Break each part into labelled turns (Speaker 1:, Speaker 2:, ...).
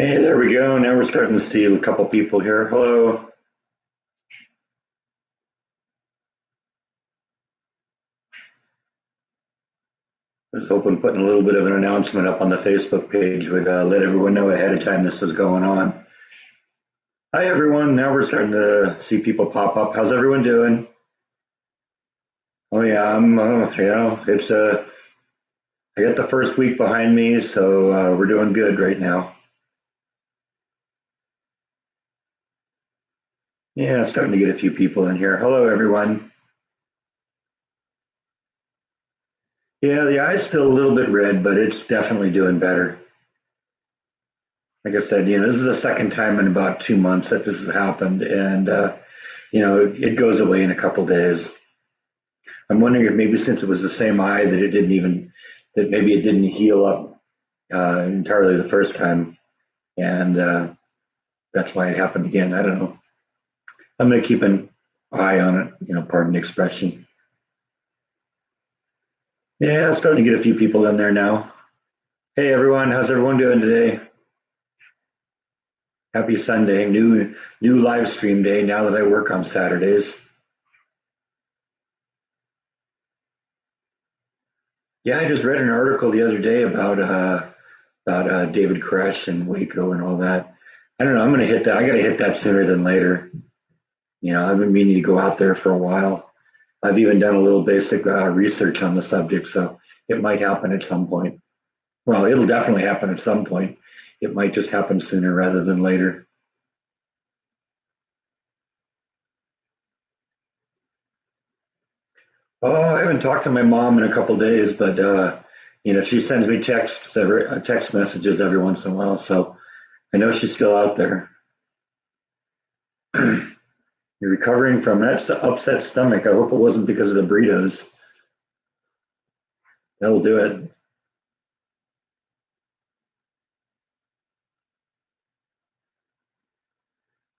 Speaker 1: Hey, there we go. Now we're starting to see a couple people here. Hello. I was hoping putting a little bit of an announcement up on the Facebook page would let everyone know ahead of time this was going on. Hi, everyone. Now we're starting to see people pop up. How's everyone doing? Oh yeah, it's I got the first week behind me, so we're doing good right now. Yeah, starting to get a few people in here. Hello, everyone. Yeah, the eye's still a little bit red, but it's definitely doing better. Like I said, this is the second time in about 2 months that this has happened, and it goes away in a couple days. I'm wondering if maybe since it was the same eye that maybe it didn't heal up entirely the first time, and that's why it happened again. I don't know. I'm going to keep an eye on it. Pardon the expression. Yeah, starting to get a few people in there now. Hey everyone, how's everyone doing today? Happy Sunday, new live stream day. Now that I work on Saturdays. Yeah, I just read an article the other day about David Koresh and Waco and all that. I don't know. I'm gonna hit that. I gotta hit that sooner than later. I've been meaning to go out there for a while. I've even done a little basic research on the subject, so it might happen at some point. Well, it'll definitely happen at some point. It might just happen sooner rather than later. Oh, I haven't talked to my mom in a couple days, but she sends me text messages every once in a while, so I know she's still out there. You're recovering from that upset stomach. I hope it wasn't because of the burritos. That'll do it.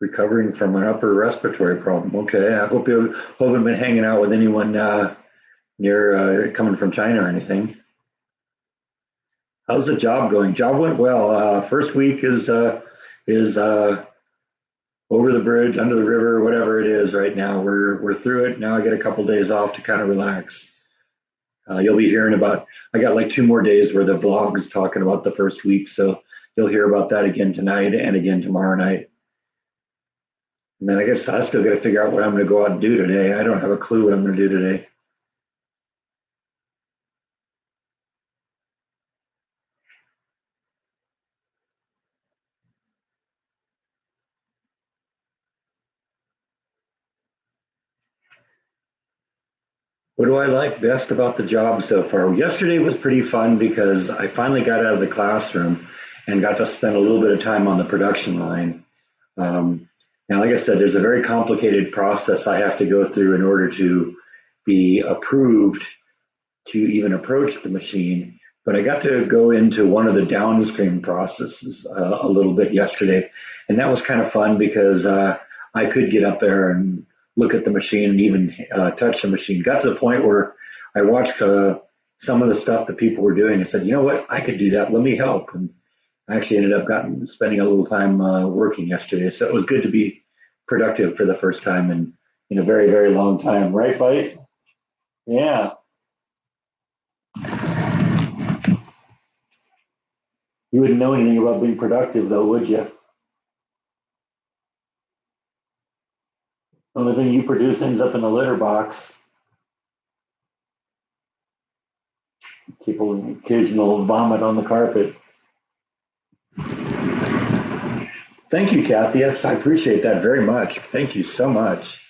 Speaker 1: Recovering from an upper respiratory problem. Okay, I hope you haven't been hanging out with anyone near coming from China or anything. How's the job going? Job went well. First week is over the bridge, under the river, whatever it is. Right now, we're through it. Now I get a couple days off to kind of relax. You'll be hearing about. I got like 2 more days where the vlog is talking about the first week, so you'll hear about that again tonight and again tomorrow night. And then I guess I still got to figure out what I'm going to go out and do today. I don't have a clue what I'm going to do today. What do I like best about the job so far? Yesterday was pretty fun because I finally got out of the classroom and got to spend a little bit of time on the production line. Now, like I said, there's a very complicated process I have to go through in order to be approved to even approach the machine. But I got to go into one of the downstream processes a little bit yesterday, and that was kind of fun because I could get up there and look at the machine and even touch the machine. Got to the point where I watched some of the stuff that people were doing and said, you know what, I could do that. Let me help. And I actually ended up spending a little time working yesterday, so it was good to be productive for the first time in a very very long time. Right, Bite? Yeah. You wouldn't know anything about being productive, though, would you? The only thing you produce ends up in the litter box. People occasional vomit on the carpet. Thank you, Kathy. I appreciate that very much. Thank you so much.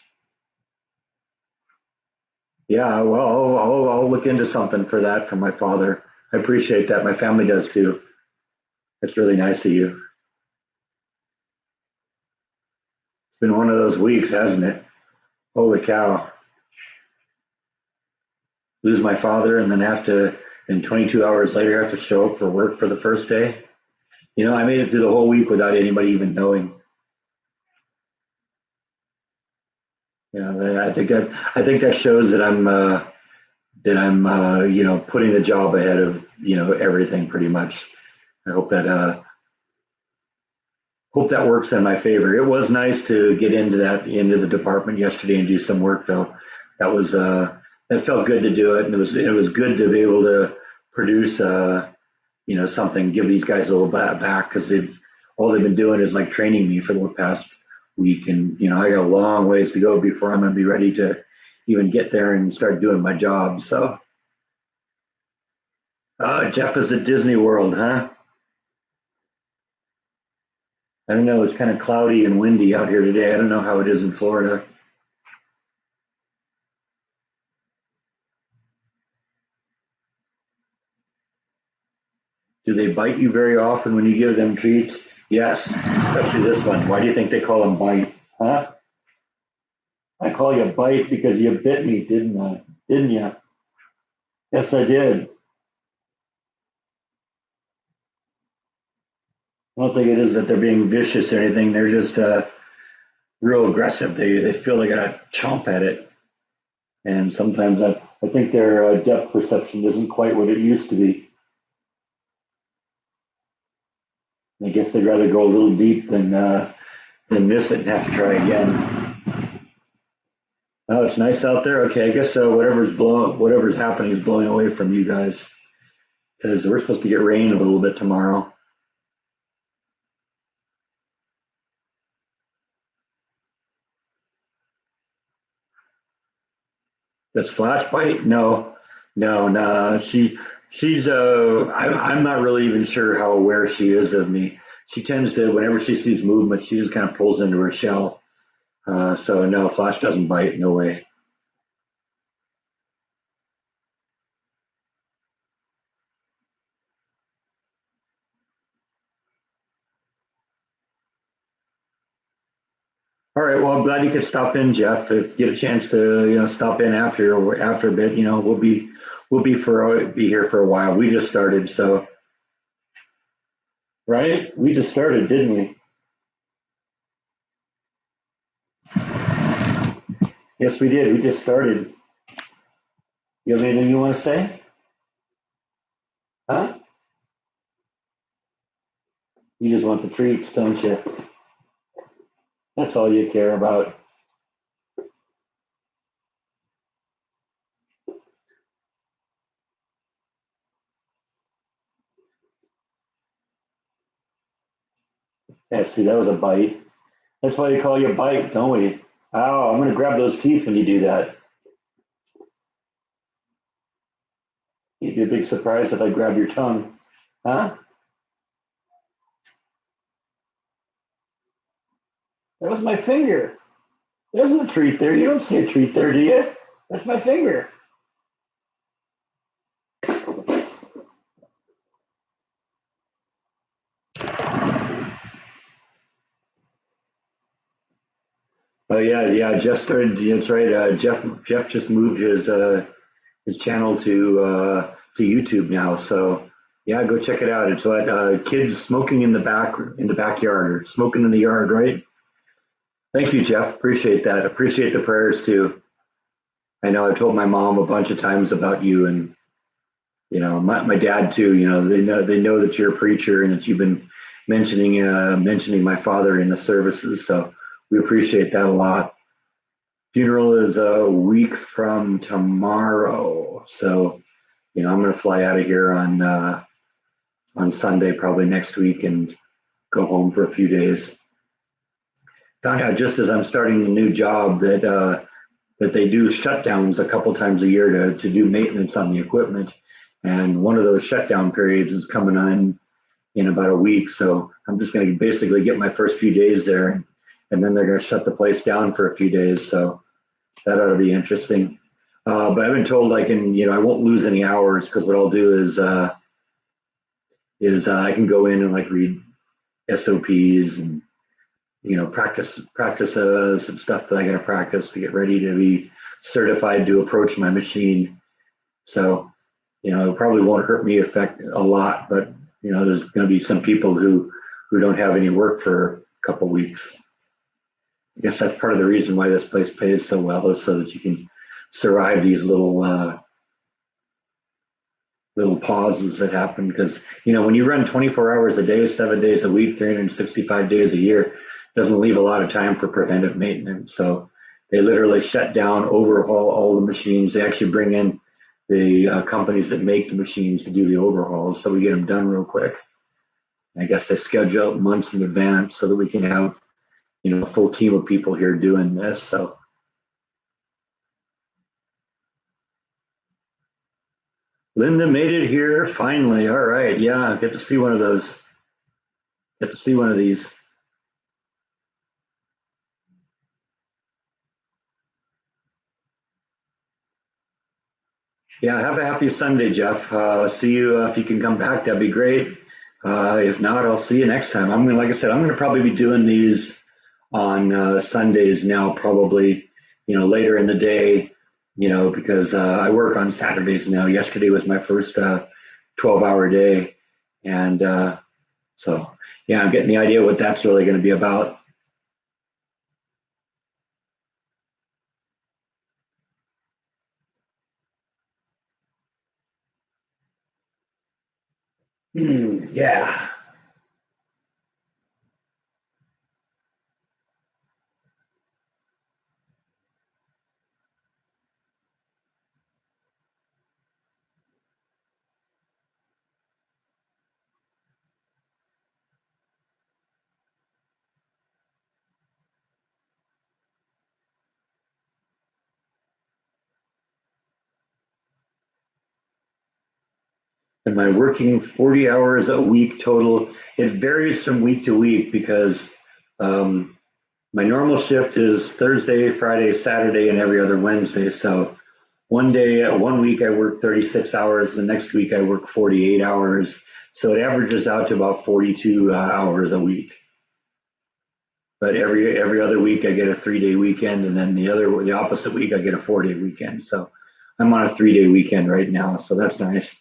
Speaker 1: Yeah, well, I'll look into something for that for my father. I appreciate that. My family does too. It's really nice of you. It's been one of those weeks, hasn't it? Holy cow. Lose my father and then and 22 hours later, have to show up for work for the first day. I made it through the whole week without anybody even knowing. I think that shows that I'm putting the job ahead of everything pretty much. I hope that hope that works in my favor. It was nice to get into the department yesterday and do some work though. That was it felt good to do it, and it was good to be able to produce something, give these guys a little bit back because they've been doing is like training me for the past week, and I got a long ways to go before I'm going to be ready to even get there and start doing my job. So, Jeff is at Disney World, huh? I don't know. It's kind of cloudy and windy out here today. I don't know how it is in Florida. Do they bite you very often when you give them treats? Yes, especially this one. Why do you think they call them bite? Huh? I call you bite because you bit me, didn't I? Didn't you? Yes, I did. I don't think it is that they're being vicious or anything. They're just real aggressive. They feel they got to chomp at it, and sometimes I think their depth perception isn't quite what it used to be. I guess they'd rather go a little deep than miss it and have to try again. Oh, it's nice out there. Okay, I guess whatever's happening is blowing away from you guys because we're supposed to get rain a little bit tomorrow. Does Flash bite? No, no, no. I'm not really even sure how aware she is of me. She tends to, whenever she sees movement, she just kind of pulls into her shell. So no, Flash doesn't bite. No way. All right. Well, I'm glad you could stop in, Jeff. If you get a chance to, stop in after a bit, we'll be here for a while. We just started, so right. We just started, didn't we? Yes, we did. We just started. You have anything you want to say? Huh? You just want the treats, don't you? That's all you care about. Yeah, see, that was a bite. That's why they call you a bite, don't we? Oh, I'm going to grab those teeth when you do that. It'd be a big surprise if I grab your tongue. Huh? That was my finger. There isn't a treat there. You don't see a treat there, do you? That's my finger. Oh yeah, yeah. Jeff started. That's right. Jeff just moved his channel to YouTube now. So yeah, go check it out. It's what kids smoking in the backyard or smoking in the yard, right? Thank you, Jeff. Appreciate that. Appreciate the prayers too. I know I told my mom a bunch of times about you, and my dad too. They know that you're a preacher and that you've been mentioning my father in the services. So we appreciate that a lot. Funeral is a week from tomorrow, so I'm going to fly out of here on Sunday, probably next week, and go home for a few days. Found out just as I'm starting the new job that they do shutdowns a couple times a year to do maintenance on the equipment, and one of those shutdown periods is coming on in about a week. So I'm just going to basically get my first few days there, and then they're going to shut the place down for a few days. So that ought to be interesting. But I've been told I won't lose any hours because what I'll do is I can go in and read SOPs and practice some stuff that I got to practice to get ready to be certified to approach my machine. So it probably won't hurt me affect a lot, but there's going to be some people who don't have any work for a couple weeks. I guess that's part of the reason why this place pays so well is so that you can survive these little little pauses that happen because when you run 24 hours a day, 7 days a week, 365 days a year, doesn't leave a lot of time for preventive maintenance. So they literally shut down, overhaul all the machines. They actually bring in the companies that make the machines to do the overhauls, so we get them done real quick. I guess they schedule out months in advance so that we can have a full team of people here doing this. So Linda made it here finally. All right, yeah, get to see one of those. Get to see one of these. Yeah, have a happy Sunday, Jeff. See you if you can come back. That'd be great. If not, I'll see you next time. Like I said, I'm gonna probably be doing these on Sundays now, probably later in the day, because I work on Saturdays now. Yesterday was my first 12-hour day, and so yeah, I'm getting the idea what that's really going to be about. Yeah. Am I working 40 hours a week total? It varies from week to week because um, my normal shift is Thursday, Friday, Saturday, and every other Wednesday. So one day, one week I work 36 hours. The next week I work 48 hours. So it averages out to about 42 hours a week. But every other week I get a 3-day weekend, and then the opposite week I get a 4-day weekend. So I'm on a 3-day weekend right now. So that's nice.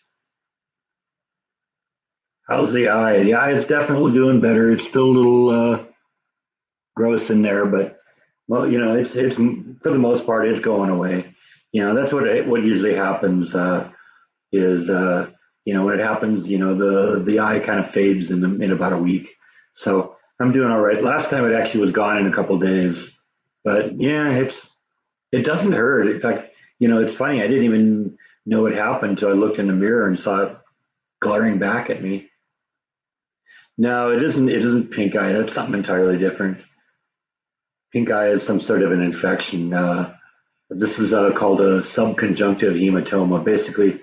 Speaker 1: How's the eye? The eye is definitely doing better. It's still a little gross in there, but well, it's for the most part it's going away. That's what usually happens is when it happens, the eye kind of fades in about a week. So I'm doing all right. Last time it actually was gone in a couple of days, but yeah, it doesn't hurt. In fact, it's funny. I didn't even know it happened until I looked in the mirror and saw it glaring back at me. No, it isn't. It isn't pink eye. That's something entirely different. Pink eye is some sort of an infection. This is called a subconjunctive hematoma. Basically,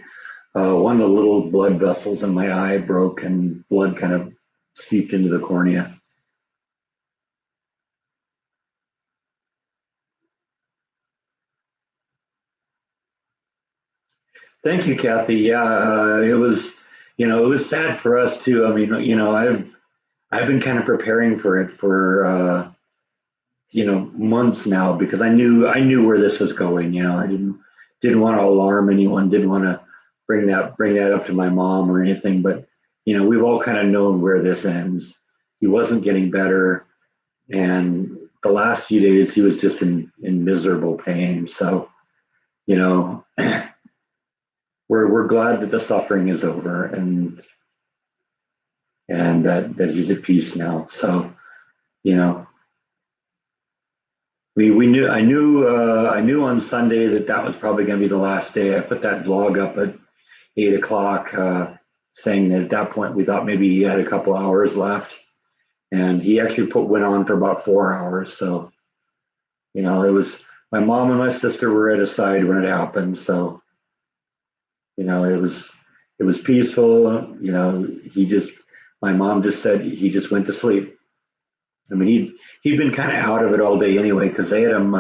Speaker 1: one of the little blood vessels in my eye broke and blood kind of seeped into the cornea. Thank you, Kathy. Yeah, it was sad for us too. I mean, I've been kind of preparing for it for months now because I knew where this was going. I didn't want to alarm anyone, didn't want to bring that up to my mom or anything, but we've all kind of known where this ends. He wasn't getting better, and the last few days he was just in miserable pain. So you know, we're glad that the suffering is over and that he's at peace now. So you know, we knew I knew on Sunday that was probably going to be the last day. I put that vlog up at 8 o'clock, saying that at that point we thought maybe he had a couple hours left, and he actually went on for about 4 hours. So it was my mom and my sister were at his side when it happened. So it was peaceful. He just my mom just said he just went to sleep. I mean, he'd been kind of out of it all day anyway because they had him.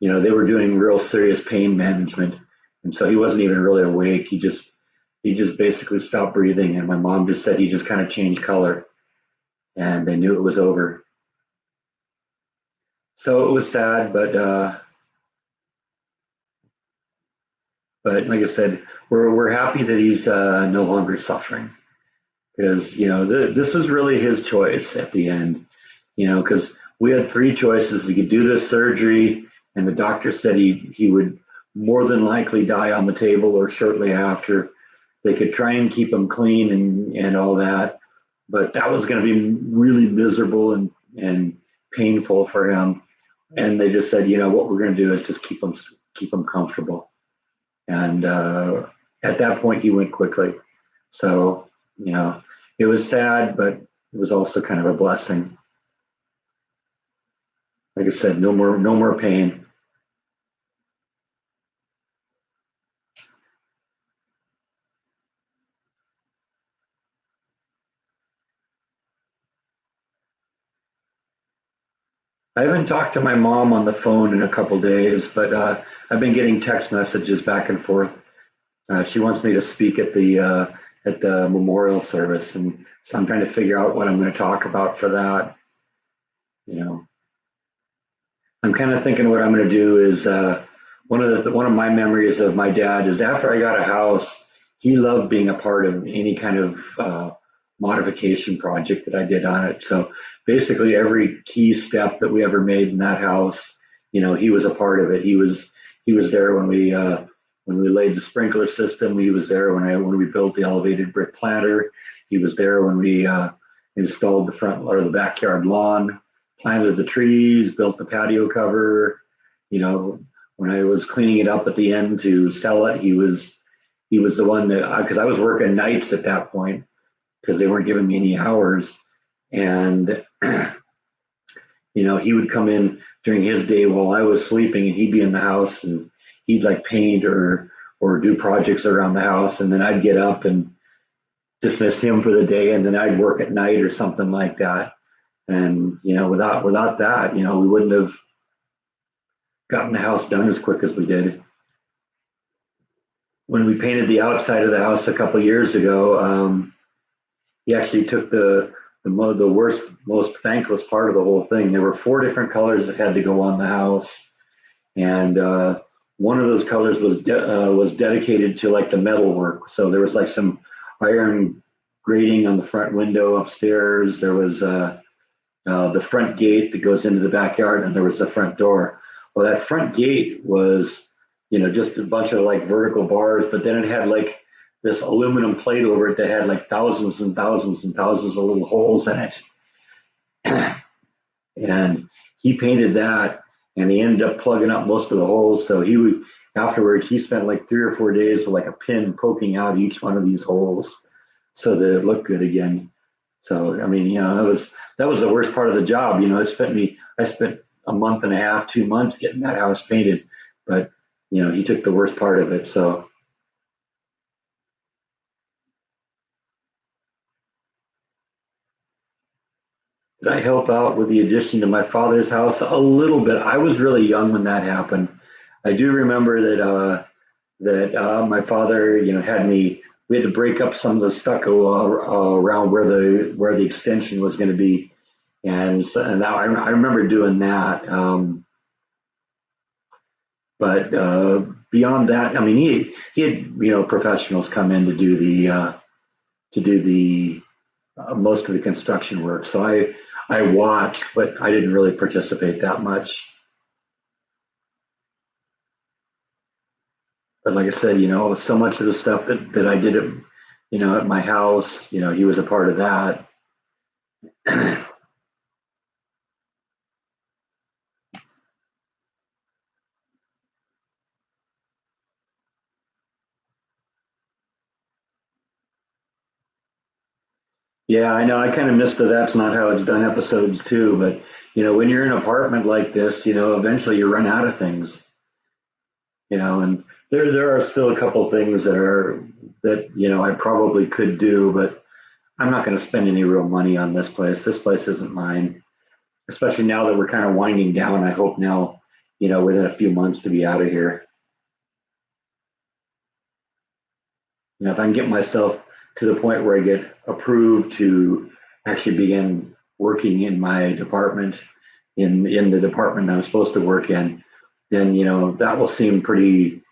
Speaker 1: They were doing real serious pain management, and so he wasn't even really awake. He just basically stopped breathing, and my mom just said he just kind of changed color, and they knew it was over. So it was sad, but like I said, we're happy that he's no longer suffering because this was really his choice at the end. Because we had three choices: he could do this surgery, and the doctor said he would more than likely die on the table or shortly after. they could try and keep him clean and all that, but that was going to be really miserable and painful for him. And they just said, what we're going to do is just keep him comfortable. And at that point, he went quickly. So it was sad, but it was also kind of a blessing. Like I said, no more pain. I haven't talked to my mom on the phone in a couple days, but I've been getting text messages back and forth. She wants me to speak at the memorial service, and so I'm trying to figure out what I'm going to talk about for that. You know, I'm kind of thinking what I'm going to do is one of my memories of my dad is after I got a house, he loved being a part of any kind of modification project that I did on it. So basically, every key step that we ever made in that house, he was a part of it. He was there when we laid the sprinkler system. He was there when we built the elevated brick planter. He was there when we installed the front or the backyard lawn, planted the trees, built the patio cover. You know, when I was cleaning it up at the end to sell it, he was the one that because I was working nights at that point because they weren't giving me any hours, and he would come in during his day while I was sleeping, and he'd be in the house and he'd like paint or do projects around the house, and then I'd get up and dismiss him for the day, and then I'd work at night or something like that. And without that, we wouldn't have gotten the house done as quick as we did. When we painted the outside of the house a couple of years ago, he actually took the worst, most thankless part of the whole thing. There were four different colors that had to go on the house, and one of those colors was dedicated to like the metal work. So there was like some iron grating on the front window upstairs. There was the front gate that goes into the backyard, and there was the front door. Well, that front gate was, just a bunch of like vertical bars, but then it had like this aluminum plate over it that had like thousands and thousands and thousands of little holes in it. And he painted that, and he ended up plugging up most of the holes. So afterwards he spent like 3 or 4 days with like a pin poking out each one of these holes so that it looked good again. So I mean, that was the worst part of the job. I spent a month and a half, 2 months getting that house painted, but he took the worst part of it. So did I help out with the addition to my father's house? A little bit. I was really young when that happened. I do remember that my father, had me. We had to break up some of the stucco around where the extension was going to be, and now I remember doing that. But beyond that, I mean, he had professionals come in to do the most of the construction work. So I watched, but I didn't really participate that much. But like I said, so much of the stuff that I did at my house, he was a part of that. Yeah, I know. I kind of missed the "That's Not How It's Done" episodes too. But when you're in an apartment like this, eventually you run out of things. And there are still a couple things that I probably could do, but I'm not going to spend any real money on this place. This place isn't mine, especially now that we're kind of winding down. I hope now, within a few months to be out of here. If I can get myself to the point where I get approved to actually begin working in my department, in the department I'm supposed to work in, then that will seem pretty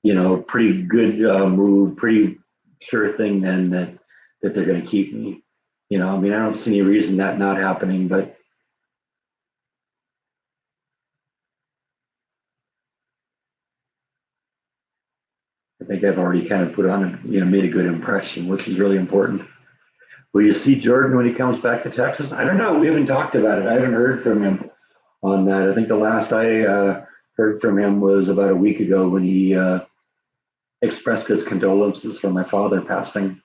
Speaker 1: good move, pretty sure thing then that they're going to keep me. I mean, I don't see any reason that not happening, but think I've already kind of put on, made a good impression, which is really important. Will you see Jordan when he comes back to Texas? I don't know. We haven't talked about it. I haven't heard from him on that. I think the last I heard from him was about a week ago when he expressed his condolences for my father passing.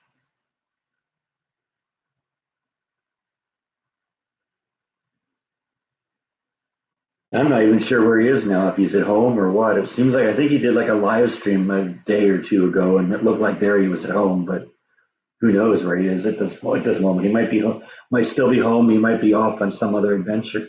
Speaker 1: I'm not even sure where he is now, if he's at home or what. It seems like I think he did like a live stream a day or two ago, and it looked like there he was at home, but who knows where he is at this moment. He might still be home. He might be off on some other adventure.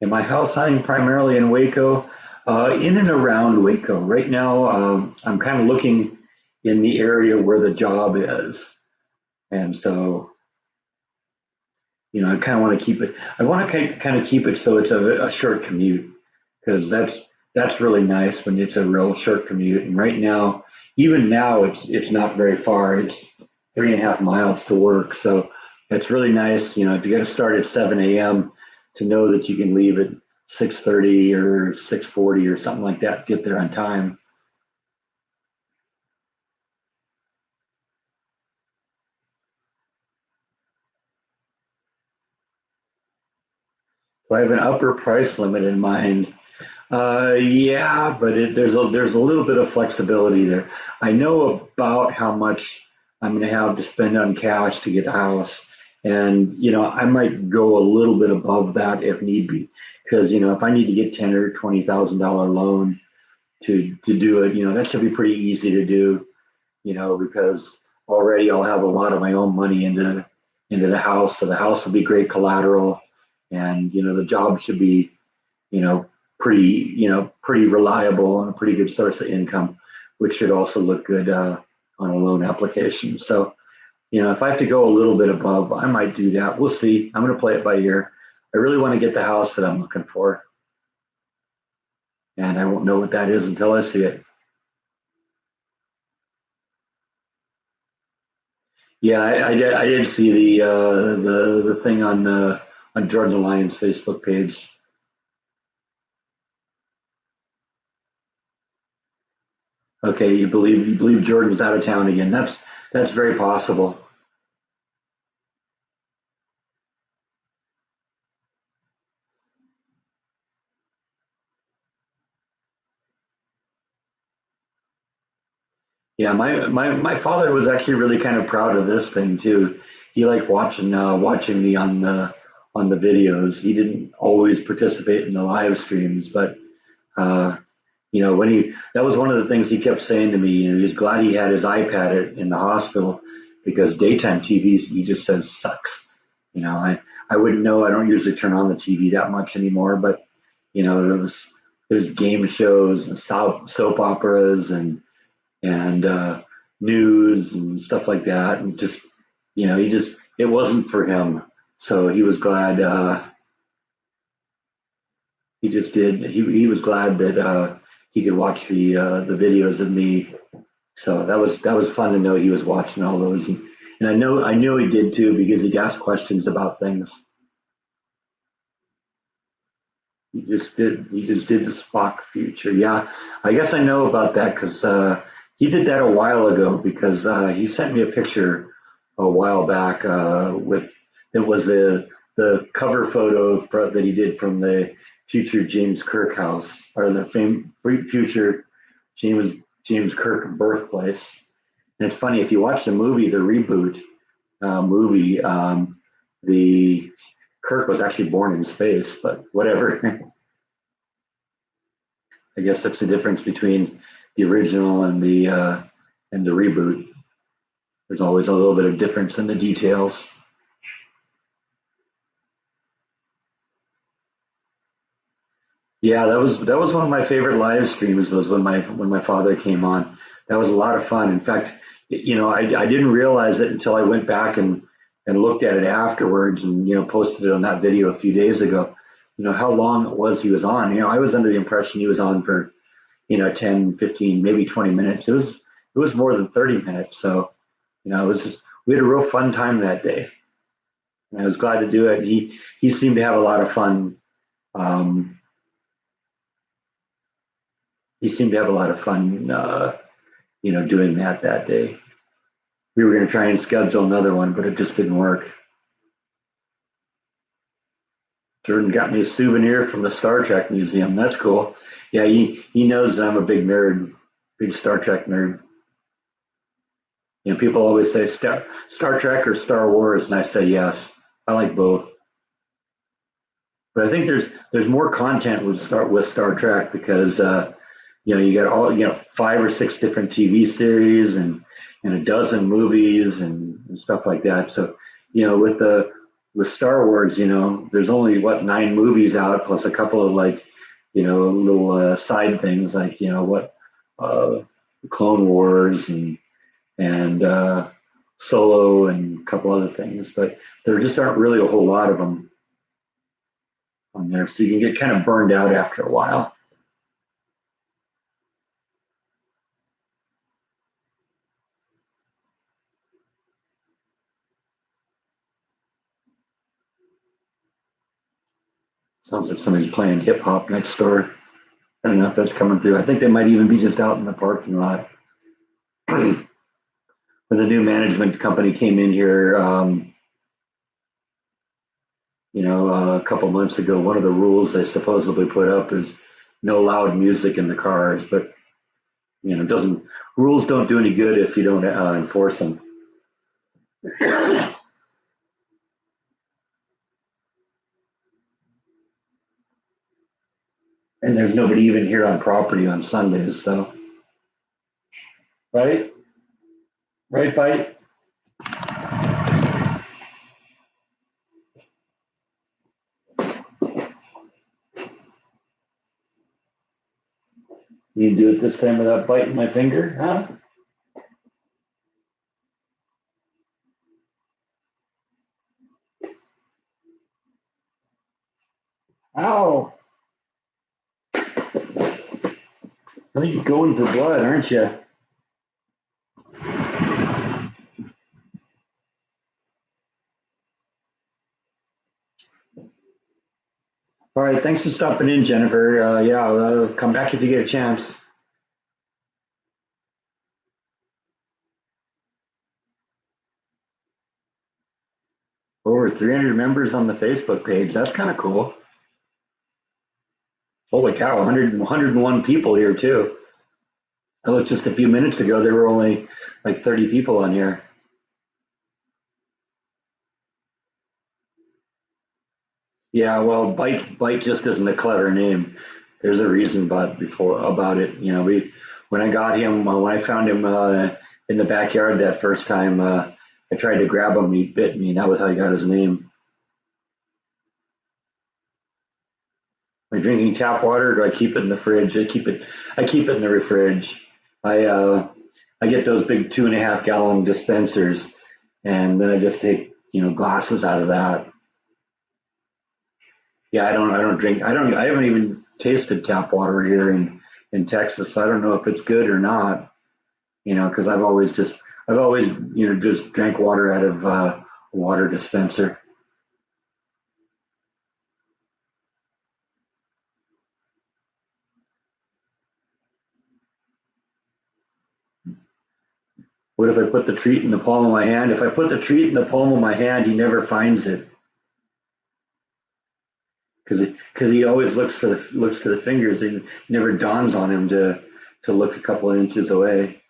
Speaker 1: In my house hunting primarily in Waco, in and around Waco. Right now, I'm kind of looking in the area where the job is. And so, I kind of want to keep it, I want to kind of keep it so it's a short commute because that's really nice when it's a real short commute. And right now, even now, it's not very far. It's 3.5 miles to work. So it's really nice, if you got to start at 7 a.m. to know that you can leave at 6:30 or 6:40 or something like that, get there on time. Do I have an upper price limit in mind? Yeah, but there's a little bit of flexibility there. I know about how much I'm going to have to spend on cash to get the house, and I might go a little bit above that if need be, because if I need to get $10,000 or $20,000 loan to do it, that should be pretty easy to do, because already I'll have a lot of my own money into the house, so the house will be great collateral, and the job should be you know, pretty reliable and a pretty good source of income, which should also look good on a loan application. So, if I have to go a little bit above, I might do that. We'll see. I'm going to play it by ear. I really want to get the house that I'm looking for, and I won't know what that is until I see it. Yeah, I did see the thing on Jordan Lyons' Facebook page. Okay, you believe Jordan's out of town again. That's very possible. Yeah, my father was actually really kind of proud of this thing too. He liked watching me on the videos. He didn't always participate in the live streams, but uh, when he that was one of the things he kept saying to me. He's glad he had his iPad in the hospital because daytime TV he just says sucks. I wouldn't know. I don't usually turn on the TV that much anymore, but there's game shows and soap operas and news and stuff like that. And just, he just, it wasn't for him. So he was glad, he was glad that he could watch the videos of me. So that was fun to know he was watching all those. And I know he did too because he'd ask questions about things. He just did the Spock future. Yeah, I guess I know about that because he did that a while ago because he sent me a picture a while back with it was the cover photo that he did from the future James Kirk house or the future James James Kirk birthplace. And it's funny if you watch the movie, the reboot movie, the Kirk was actually born in space, but whatever. I guess that's the difference between the original and the reboot. There's always a little bit of difference in the details. Yeah, that was one of my favorite live streams was when my father came on. That was a lot of fun. In fact, I didn't realize it until I went back and looked at it afterwards and posted it on that video a few days ago. How long it was he was on. I was under the impression he was on for 10, 15, maybe 20 minutes. It was more than 30 minutes. So, it was just we had a real fun time that day. And I was glad to do it. He seemed to have a lot of fun. Um, he seemed to have a lot of fun, doing that day. We were going to try and schedule another one, but it just didn't work. Jordan got me a souvenir from the Star Trek Museum. That's cool. Yeah, he knows I'm a big nerd, big Star Trek nerd. People always say Star Trek or Star Wars, and I say yes. I like both. But I think there's more content with Star Trek because you got all 5 or 6 different TV series and a dozen movies and stuff like that. So with Star Wars, there's only what 9 movies out plus a couple of like little side things like uh, Clone Wars and Solo and a couple other things, but there just aren't really a whole lot of them on there, so you can get kind of burned out after a while. Sounds like somebody's playing hip hop next door. I don't know if that's coming through. I think they might even be just out in the parking lot. When the new management company came in here, a couple months ago, one of the rules they supposedly put up is no loud music in the cars, but doesn't rules don't do any good if you don't enforce them. And there's nobody even here on property on Sundays, so right, right, bite. You do it this time without biting my finger, huh? Ow! I think you're going for blood, aren't you? All right, thanks for stopping in, Jennifer. Yeah, come back if you get a chance. Over 300 members on the Facebook page. That's kind of cool. Holy cow, 101 people here too. I looked just a few minutes ago, there were only like 30 people on here. Yeah, well, Bite just isn't a clever name. There's a reason about it. When I got him, when I found him in the backyard that first time, I tried to grab him, he bit me, and that was how he got his name. Am I drinking tap water, or do I keep it in the fridge? I keep it in the fridge. I uh, I get those big 2.5 gallon dispensers, and then I just take glasses out of that. Yeah, I don't drink. I haven't even tasted tap water here in Texas. So I don't know if it's good or not. Because I've always just drank water out of a water dispenser. What if I put the treat in the palm of my hand? If I put the treat in the palm of my hand, he never finds it because he always looks to the fingers. It never dawns on him to look a couple of inches away.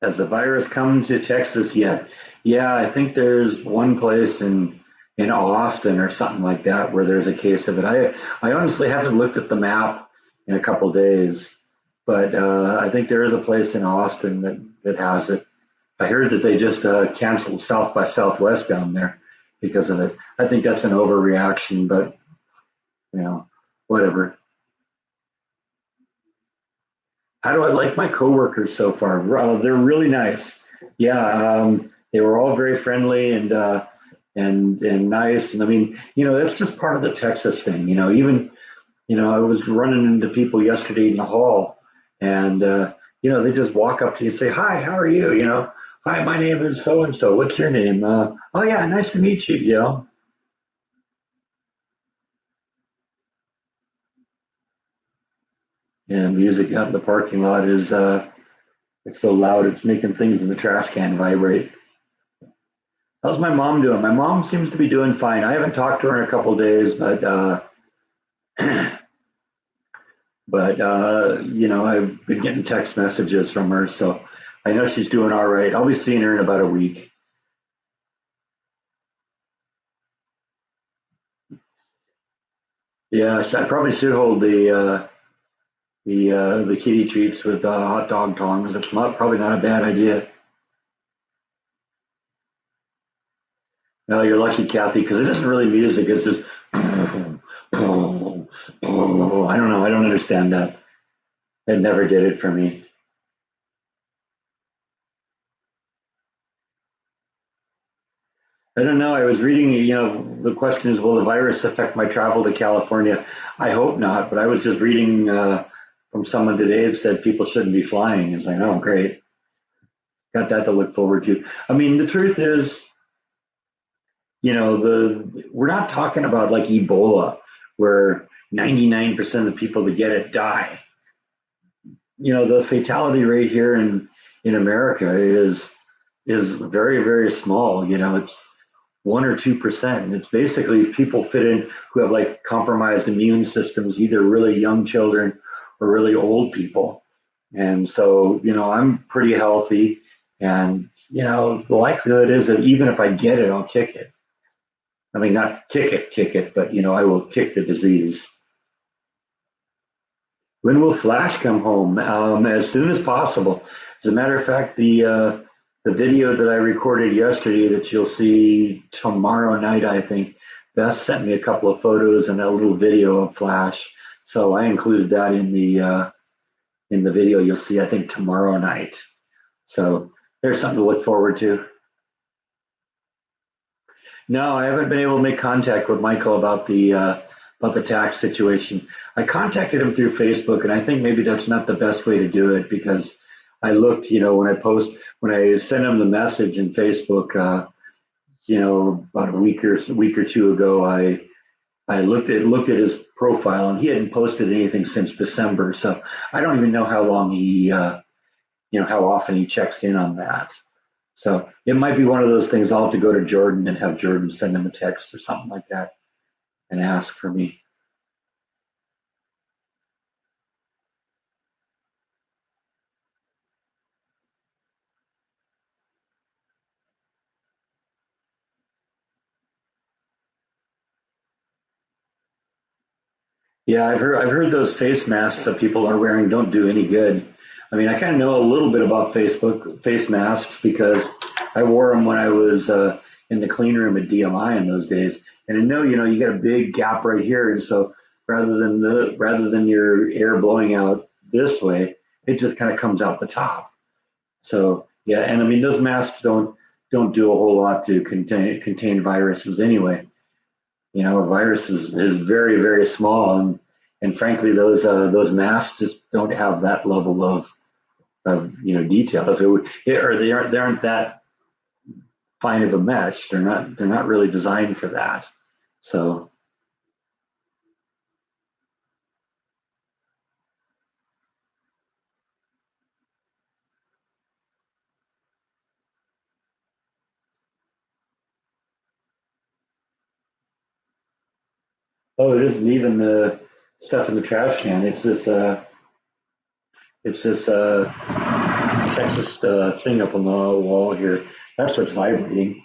Speaker 1: Has the virus come to Texas yet? Yeah, I think there's one place in Austin or something like that where there's a case of it. I honestly haven't looked at the map in a couple of days, but I think there is a place in Austin that has it. I heard that they just canceled South by Southwest down there because of it. I think that's an overreaction, but whatever. How do I like my coworkers so far? They're really nice. Yeah, they were all very friendly and nice. And I mean, that's just part of the Texas thing. Even I was running into people yesterday in the hall, and they just walk up to you and say, "Hi, how are you?" Hi, my name is so and so. What's your name? Oh yeah, nice to meet you. And music out in the parking lot is it's so loud it's making things in the trash can vibrate. How's my mom doing? My mom seems to be doing fine. I haven't talked to her in a couple days, but I've been getting text messages from her, so I know she's doing all right. I'll be seeing her in about a week. Yeah, I probably should hold the kitty treats with hot dog tongs. It's probably not a bad idea. No, you're lucky, Kathy, because it isn't really music. It's just I don't know. I don't understand that. It never did it for me. I don't know. I was reading, the question is, will the virus affect my travel to California? I hope not, but I was just reading from someone today that said people shouldn't be flying. It's like, oh, great. Got that to look forward to. I mean, the truth is, we're not talking about like Ebola, where 99% of the people that get it die. The fatality rate here in America is very, very small. It's 1 or 2%. And it's basically people fit in who have like compromised immune systems, either really young children or really old people. And so, I'm pretty healthy. And, the likelihood is that even if I get it, I'll kick it. I mean, not kick it, but, I will kick the disease. When will Flash come home? As soon as possible. As a matter of fact, the video that I recorded yesterday that you'll see tomorrow night, I think, Beth sent me a couple of photos and a little video of Flash. So I included that in the video you'll see, I think, tomorrow night. So there's something to look forward to. No, I haven't been able to make contact with Michael about the tax situation. I contacted him through Facebook, and I think maybe that's not the best way to do it because I looked, when I sent him the message in Facebook, about a week or two ago, I looked at his profile, and he hadn't posted anything since December. So I don't even know how long how often he checks in on that. So it might be one of those things. I'll have to go to Jordan and have Jordan send him a text or something like that and ask for me. Yeah, I've heard those face masks that people are wearing don't do any good. I mean, I kind of know a little bit about Facebook face masks because I wore them when I was in the clean room at DMI in those days. And I know, you get a big gap right here, and so rather than your air blowing out this way, it just kind of comes out the top. So yeah, and I mean those masks don't do a whole lot to contain viruses anyway. A virus is very, very small, and frankly, those masks just don't have that level of detail. If it would, or they aren't that fine of a mesh. They're not really designed for that. So, oh, it isn't even the stuff in the trash can. It's this Texas thing up on the wall here. That's what's vibrating.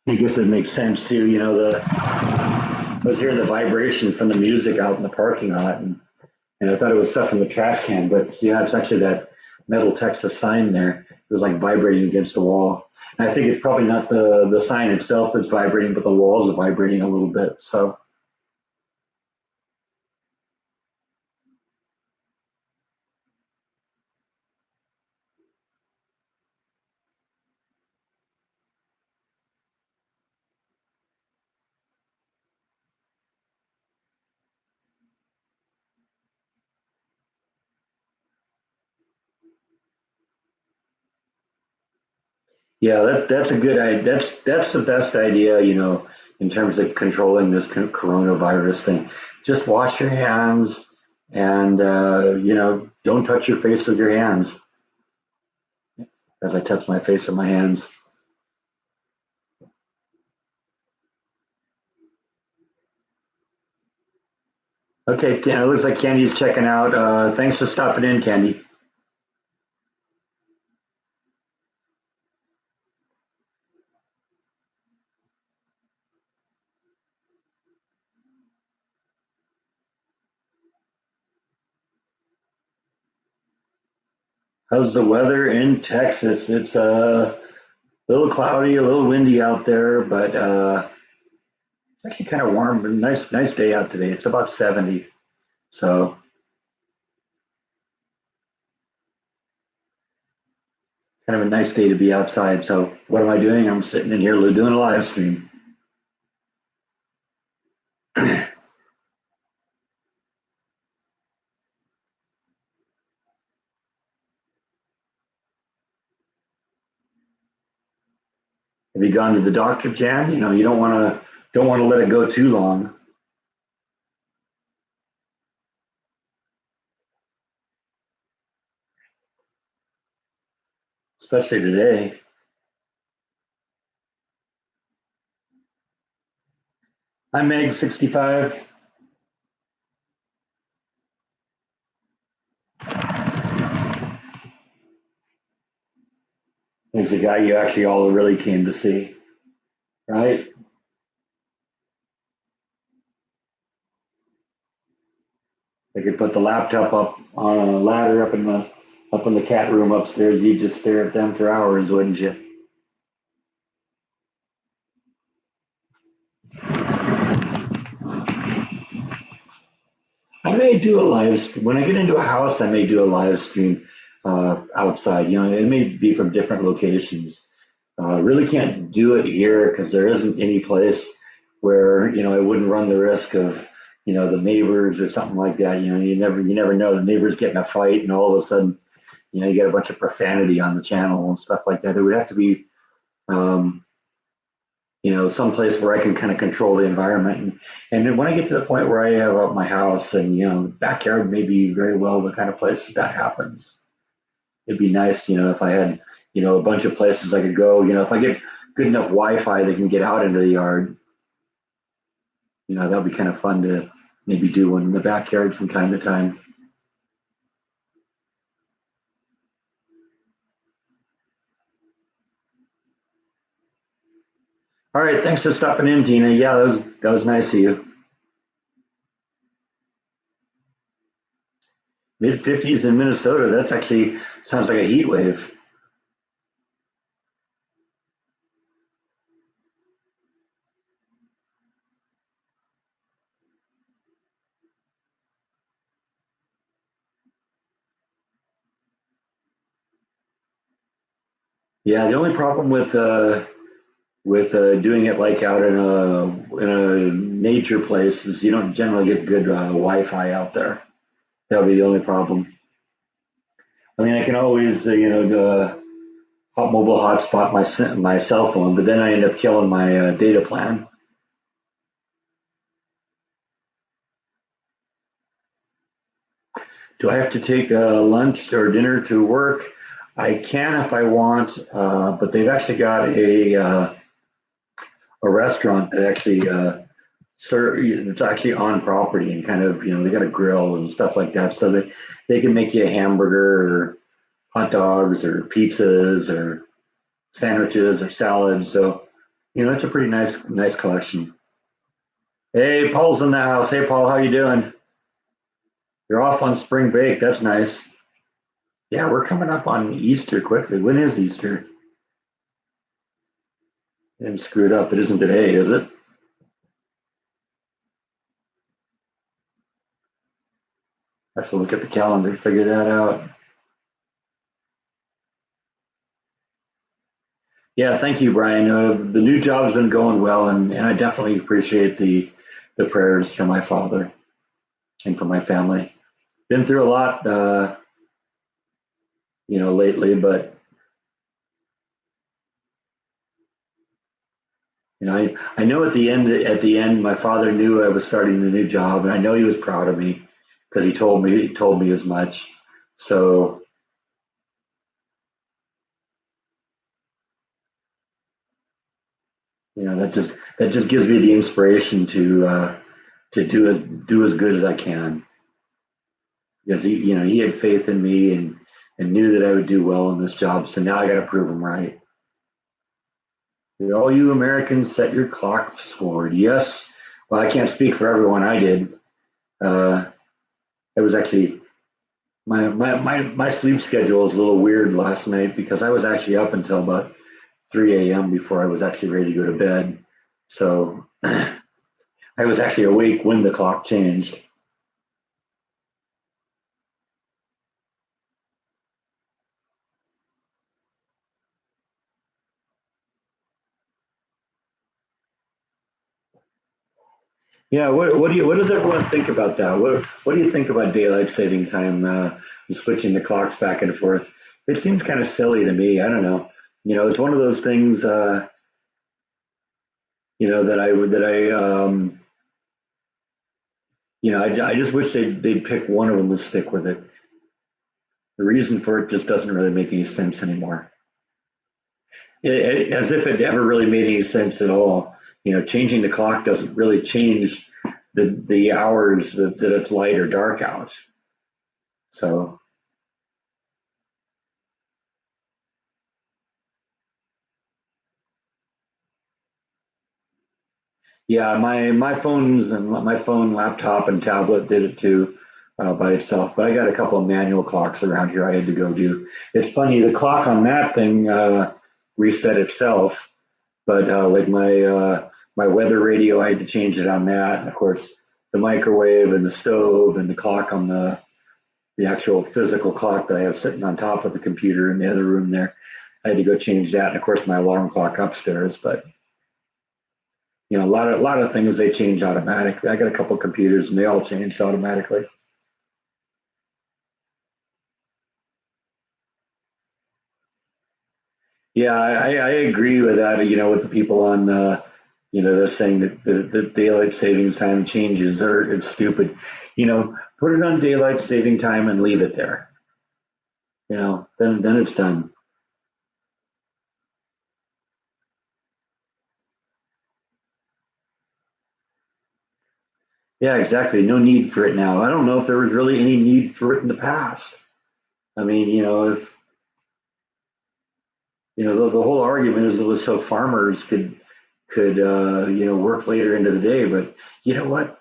Speaker 1: I guess it makes sense too. I was hearing the vibration from the music out in the parking lot, and I thought it was stuff in the trash can, but yeah, it's actually that metal Texas sign there. It was like vibrating against the wall. And I think it's probably not the sign itself that's vibrating, but the walls are vibrating a little bit. So, Yeah, that's a good idea. That's the best idea, in terms of controlling this coronavirus thing. Just wash your hands and don't touch your face with your hands as I touch my face with my hands. Okay, it looks like Candy's checking out. Thanks for stopping in, Candy. How's the weather in Texas? It's a little cloudy, a little windy out there, but it's actually kind of warm. Nice day out today. It's about 70, so kind of a nice day to be outside. So what am I doing? I'm sitting in here doing a live stream. Have you gone to the doctor, Jan? You don't want to let it go too long, especially today. I'm Meg 65. He's the guy you actually all really came to see, right? I could put the laptop up on a ladder up in the cat room upstairs. You'd just stare at them for hours, wouldn't you? I may do a when I get into a house. I may do a live stream outside. It may be from different locations. Really can't do it here because there isn't any place where I wouldn't run the risk of the neighbors or something like that. You never know, the neighbors get in a fight and all of a sudden you get a bunch of profanity on the channel and stuff like that. It would have to be um, some place where I can kind of control the environment. And then when I get to the point where I have out my house and the backyard may be very well the kind of place that happens. It'd be nice, if I had a bunch of places I could go. If I get good enough Wi-Fi that can get out into the yard, that'd be kind of fun to maybe do one in the backyard from time to time. All right, thanks for stopping in, Tina. Yeah, that was nice of you. Mid 50s in Minnesota. That's actually sounds like a heat wave. Yeah, the only problem with doing it like out in a nature place is you don't generally get good Wi-Fi out there. That'll be the only problem. I mean, I can always hot mobile hotspot my cell phone, but then I end up killing my data plan. Do I have to take lunch or dinner to work? I can if I want, but they've actually got a restaurant that actually it's actually on property and kind of they got a grill and stuff like that, so they can make you a hamburger or hot dogs or pizzas or sandwiches or salads. So it's a pretty nice collection. Hey, Paul's in the house. Hey, Paul, how you doing? You're off on spring break. That's nice. Yeah, we're coming up on Easter quickly. When is Easter? I'm screwed up. It isn't today, is it? I have to look at the calendar to figure that out. Yeah, thank you, Brian. The new job's been going well, and I definitely appreciate the prayers for my father and for my family. Been through a lot, lately, but know, I know at the end, my father knew I was starting the new job, and I know he was proud of me because he told me as much. So, you know, that just gives me the inspiration to do as good as I can because you know, he had faith in me and knew that I would do well in this job. So now I got to prove him right. All you Americans set your clocks forward. Yes. Well, I can't speak for everyone. I did. Uh, it was actually my sleep schedule was a little weird last night because I was actually up until about 3 a.m. before I was actually ready to go to bed. So I was actually awake when the clock changed. Yeah, what does everyone think about that? What do you think about daylight saving time and switching the clocks back and forth? It seems kind of silly to me. I don't know. You know, it's one of those things. You know that I you know I just wish they'd pick one of them and stick with it. The reason for it just doesn't really make any sense anymore. As if it ever really made any sense at all. You know, changing the clock doesn't really change the hours that it's light or dark out. So yeah, my phones and my phone, laptop, and tablet did it too by itself. But I got a couple of manual clocks around here I had to go do. It's funny, the clock on that thing reset itself, but like my weather radio, I had to change it on that. And of course, the microwave and the stove and the clock on the actual physical clock that I have sitting on top of the computer in the other room there, I had to go change that. And of course, my alarm clock upstairs, but you know, a lot of things they change automatically. I got a couple of computers and they all changed automatically. Yeah, I agree with that. You know, with the people on, you know, they're saying that the daylight savings time changes are it's stupid. You know, put it on daylight saving time and leave it there. You know, then it's done. Yeah, exactly. No need for it now. I don't know if there was really any need for it in the past. I mean, you know, if you know the whole argument is it was so farmers could you know work later into the day, but you know what?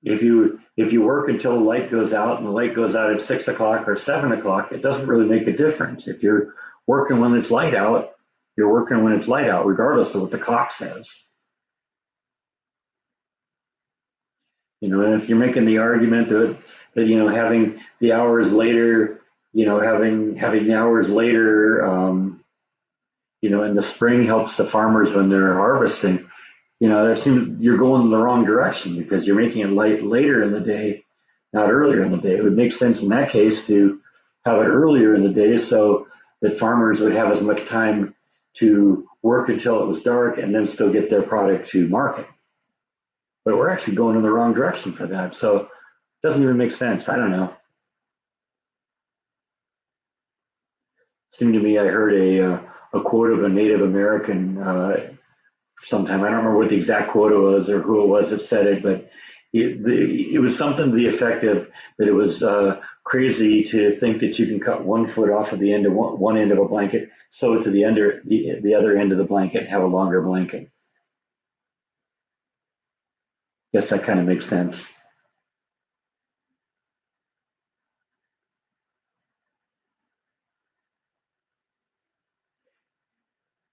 Speaker 1: If you work until the light goes out and the light goes out at 6 o'clock or 7 o'clock, it doesn't really make a difference. If you're working when it's light out, you're working when it's light out, regardless of what the clock says. You know, and if you're making the argument that you know having the hours later, you know having the hours later, you know, in the spring helps the farmers when they're harvesting. You know, that seems you're going in the wrong direction because you're making it light later in the day, not earlier in the day. It would make sense in that case to have it earlier in the day so that farmers would have as much time to work until it was dark and then still get their product to market. But we're actually going in the wrong direction for that. So it doesn't even make sense. I don't know. It seemed to me I heard a quote of a Native American sometime. I don't remember what the exact quote was or who it was that said it, but it was something to the effect of that it was crazy to think that you can cut 1 foot off of the end of one end of a blanket, sew it to the other end of the blanket, and have a longer blanket. Guess that kind of makes sense.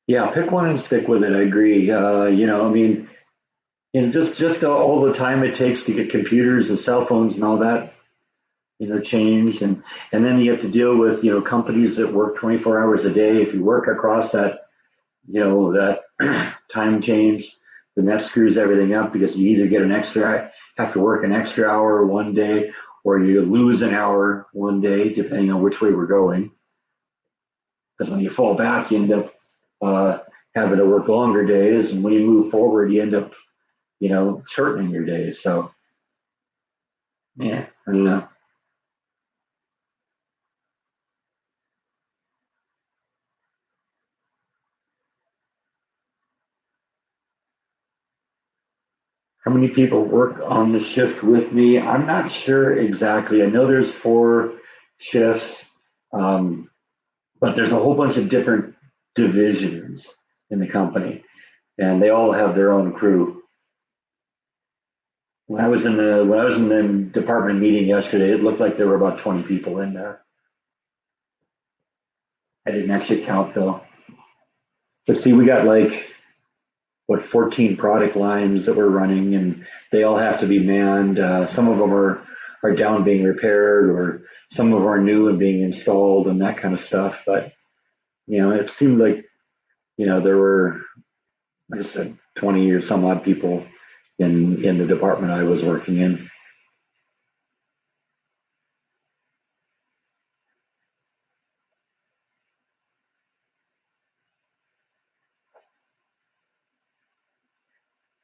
Speaker 1: Yeah, pick one and stick with it. I agree. You know, I mean, you know, just all the time it takes to get computers and cell phones and all that, you know, changed, and then you have to deal with you know companies that work 24 hours a day. If you work across that you know that time change, then that screws everything up because you either get an extra have to work an extra hour one day, or you lose an hour one day, depending on which way we're going. Because when you fall back, you end up uh, having to work longer days, and when you move forward, you end up, shortening your days. So yeah, I don't know. How many people work on the shift with me? I'm not sure exactly. I know there's 4 shifts, um, but there's a whole bunch of different divisions in the company, and they all have their own crew. When I was in the department meeting yesterday, it looked like there were about 20 people in there. I didn't actually count though. But see, we got like what 14 product lines that we're running, and they all have to be manned. Some of them are down being repaired, or some of them are new and being installed, and that kind of stuff. But it seemed like there were, like I said, 20 or some odd people in the department I was working in.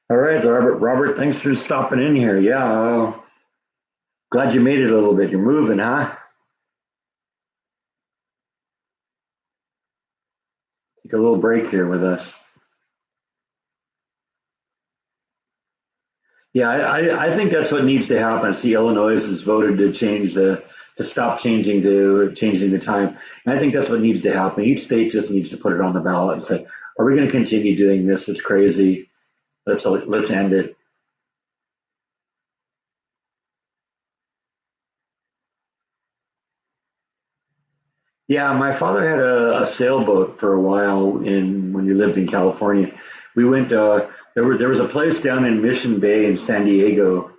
Speaker 1: All right, Robert. Robert, thanks for stopping in here. Yeah, glad you made it a little bit. You're moving, huh? Take a little break here with us. Yeah, I think that's what needs to happen. See, Illinois has voted to stop changing the time. And I think that's what needs to happen. Each state just needs to put it on the ballot and say, are we going to continue doing this? It's crazy. Let's end it. Yeah, my father had a sailboat for a while in when he lived in California. We went. There was a place down in Mission Bay in San Diego,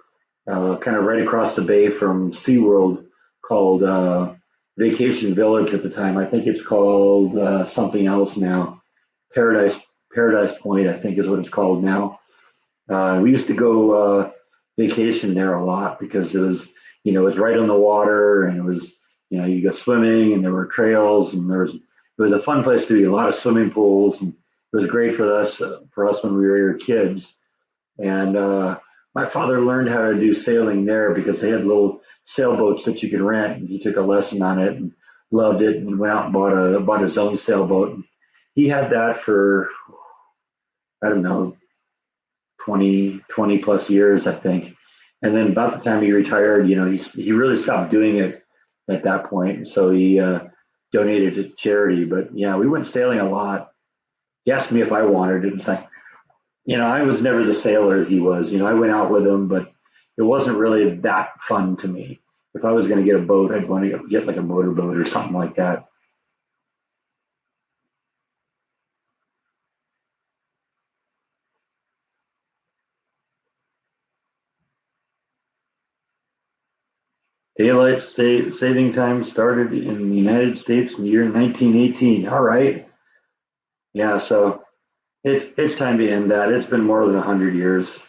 Speaker 1: kind of right across the bay from SeaWorld, called Vacation Village at the time. I think it's called something else now. Paradise Paradise Point, I think, is what it's called now. We used to go vacation there a lot because it was right on the water, and it was, you go swimming, and there were trails, and it was a fun place to be. A lot of swimming pools, and it was great for us when we were kids. And my father learned how to do sailing there because they had little sailboats that you could rent. And he took a lesson on it and loved it, and went out and bought his own sailboat. And he had that for, I don't know, 20 plus years, I think. And then about the time he retired, he really stopped doing it at that point. So he donated to charity. But yeah, we went sailing a lot. He asked me if I wanted it. And it's like, I was never the sailor he was. I went out with him, but it wasn't really that fun to me. If I was going to get a boat, I'd want to get like a motorboat or something like that. Saving time started in the United States in the year 1918. All right. Yeah, so it's time to end that. It's been more than 100 years.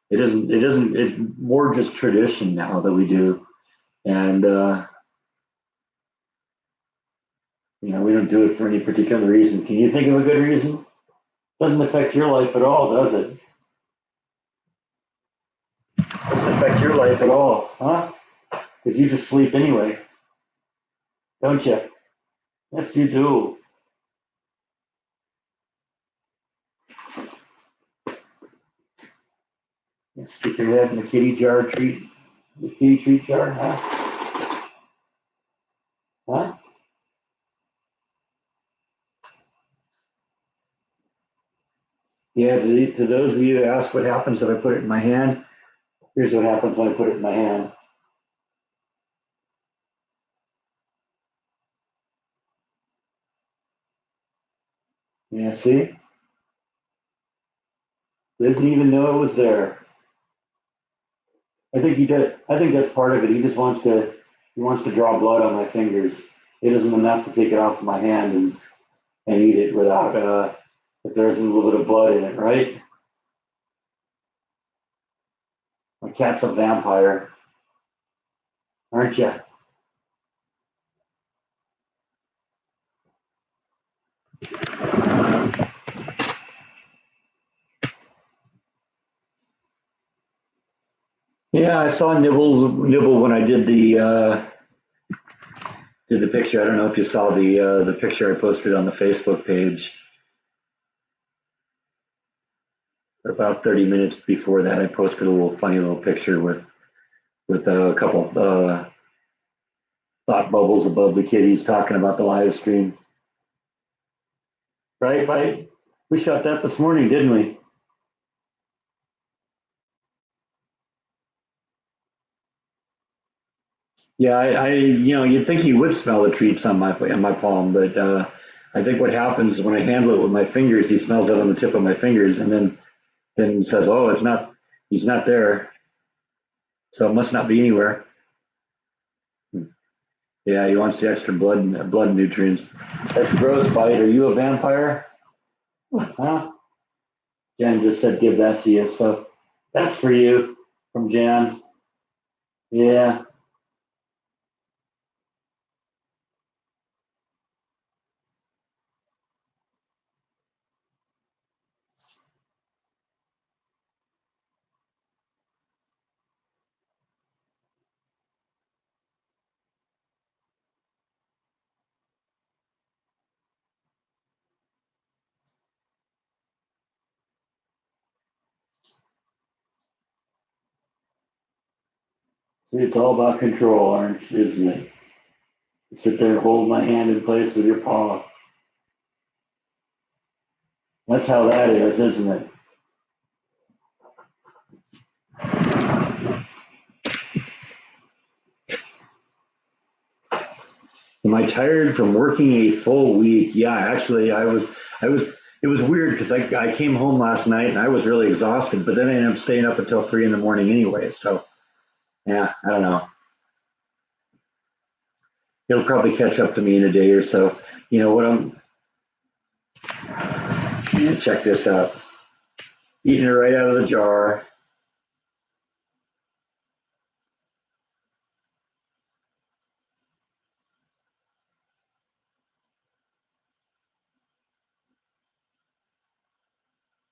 Speaker 1: It isn't, it's more just tradition now that we do. And, we don't do it for any particular reason. Can you think of a good reason? Doesn't affect your life at all, does it? Doesn't affect your life at all, huh? Because you just sleep anyway, don't you? Yes, you do. You stick your head in the kitty treat jar, huh? Huh? Yeah, to those of you who ask what happens if I put it in my hand, here's what happens when I put it in my hand. Yeah, see? Didn't even know it was there. I think he did. I think that's part of it. He wants to draw blood on my fingers. It isn't enough to take it off of my hand and eat it without if there's a little bit of blood in it, right? My cat's a vampire, aren't you? Yeah, I saw Nibble when I did the picture. I don't know if you saw the picture I posted on the Facebook page. About 30 minutes before that, I posted a little funny little picture with a couple thought bubbles above the kitties talking about the live stream. Right? We shot that this morning, didn't we? Yeah, you'd think you would smell the treats on my palm, but I think what happens when I handle it with my fingers, he smells it on the tip of my fingers, and then says, "Oh, it's not, he's not there, so it must not be anywhere." Yeah, he wants the extra blood nutrients. That's gross, Bite. Are you a vampire? Huh? Jan just said give that to you, so that's for you from Jan. Yeah. See, it's all about control, isn't it? Sit there and hold my hand in place with your paw. That's how that is, isn't it? Am I tired from working a full week? Yeah, actually, I was. It was weird because I came home last night and I was really exhausted, but then I ended up staying up until 3 in the morning anyway. So yeah, I don't know. He'll probably catch up to me in a day or so. You know what? Check this out. Eating it right out of the jar.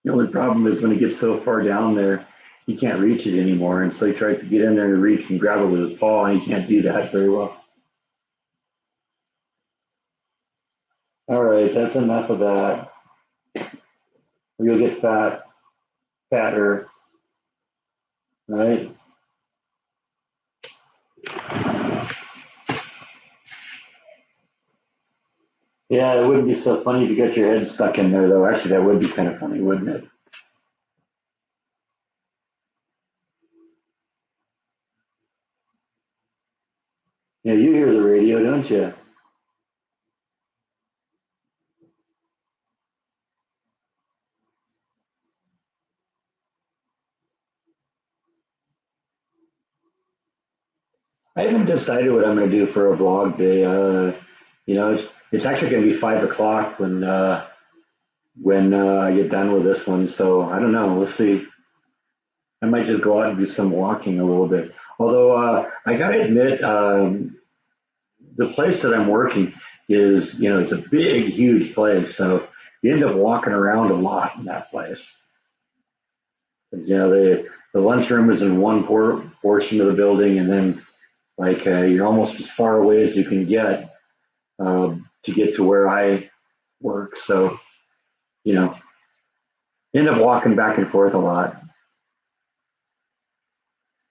Speaker 1: The only problem is when he gets so far down there, he can't reach it anymore, and so he tries to get in there and reach and grab it with his paw, and he can't do that very well. All right, that's enough of that. You'll get fatter, right? Yeah, it wouldn't be so funny if you got your head stuck in there, though. Actually, that would be kind of funny, wouldn't it? Yeah, you hear the radio, don't you? I haven't decided what I'm going to do for a vlog day. It's actually going to be 5 o'clock when I get done with this one. So I don't know. We'll see. I might just go out and do some walking a little bit. Although I got to admit, the place that I'm working is, it's a big, huge place. So you end up walking around a lot in that place. 'Cause, the lunchroom is in one portion of the building, and then like you're almost as far away as you can get to get to where I work. So, you know, end up walking back and forth a lot.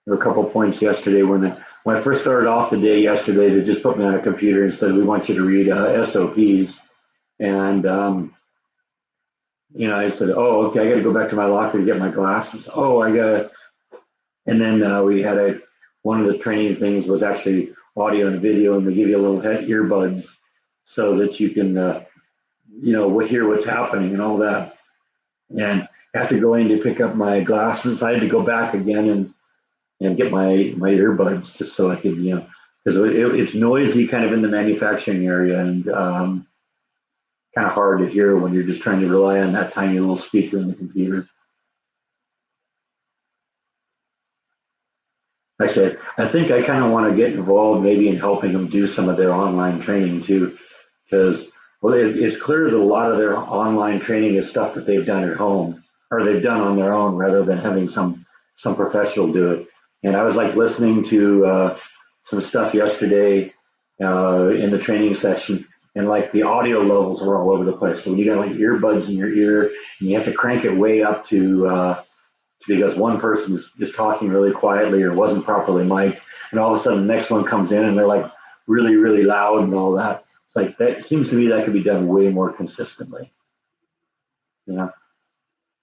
Speaker 1: There were a couple of points yesterday when I first started off the day yesterday, they just put me on a computer and said, we want you to read SOPs. And, I said, oh, okay, I got to go back to my locker to get my glasses. Oh, I got to. And then we had one of the training things was actually audio and video, and they give you a little head earbuds so that you can, hear what's happening and all that. And after going to pick up my glasses, I had to go back again and get my earbuds just so I could, because it's noisy kind of in the manufacturing area and kind of hard to hear when you're just trying to rely on that tiny little speaker in the computer. Actually, I think I kind of want to get involved maybe in helping them do some of their online training too, because it's clear that a lot of their online training is stuff that they've done at home or they've done on their own rather than having some professional do it. And I was like listening to some stuff yesterday in the training session, and like the audio levels were all over the place. So when you got like earbuds in your ear, and you have to crank it way up to because one person is talking really quietly or wasn't properly mic'd, and all of a sudden the next one comes in and they're like really, really loud and all that. It's like that seems to me that could be done way more consistently. You know,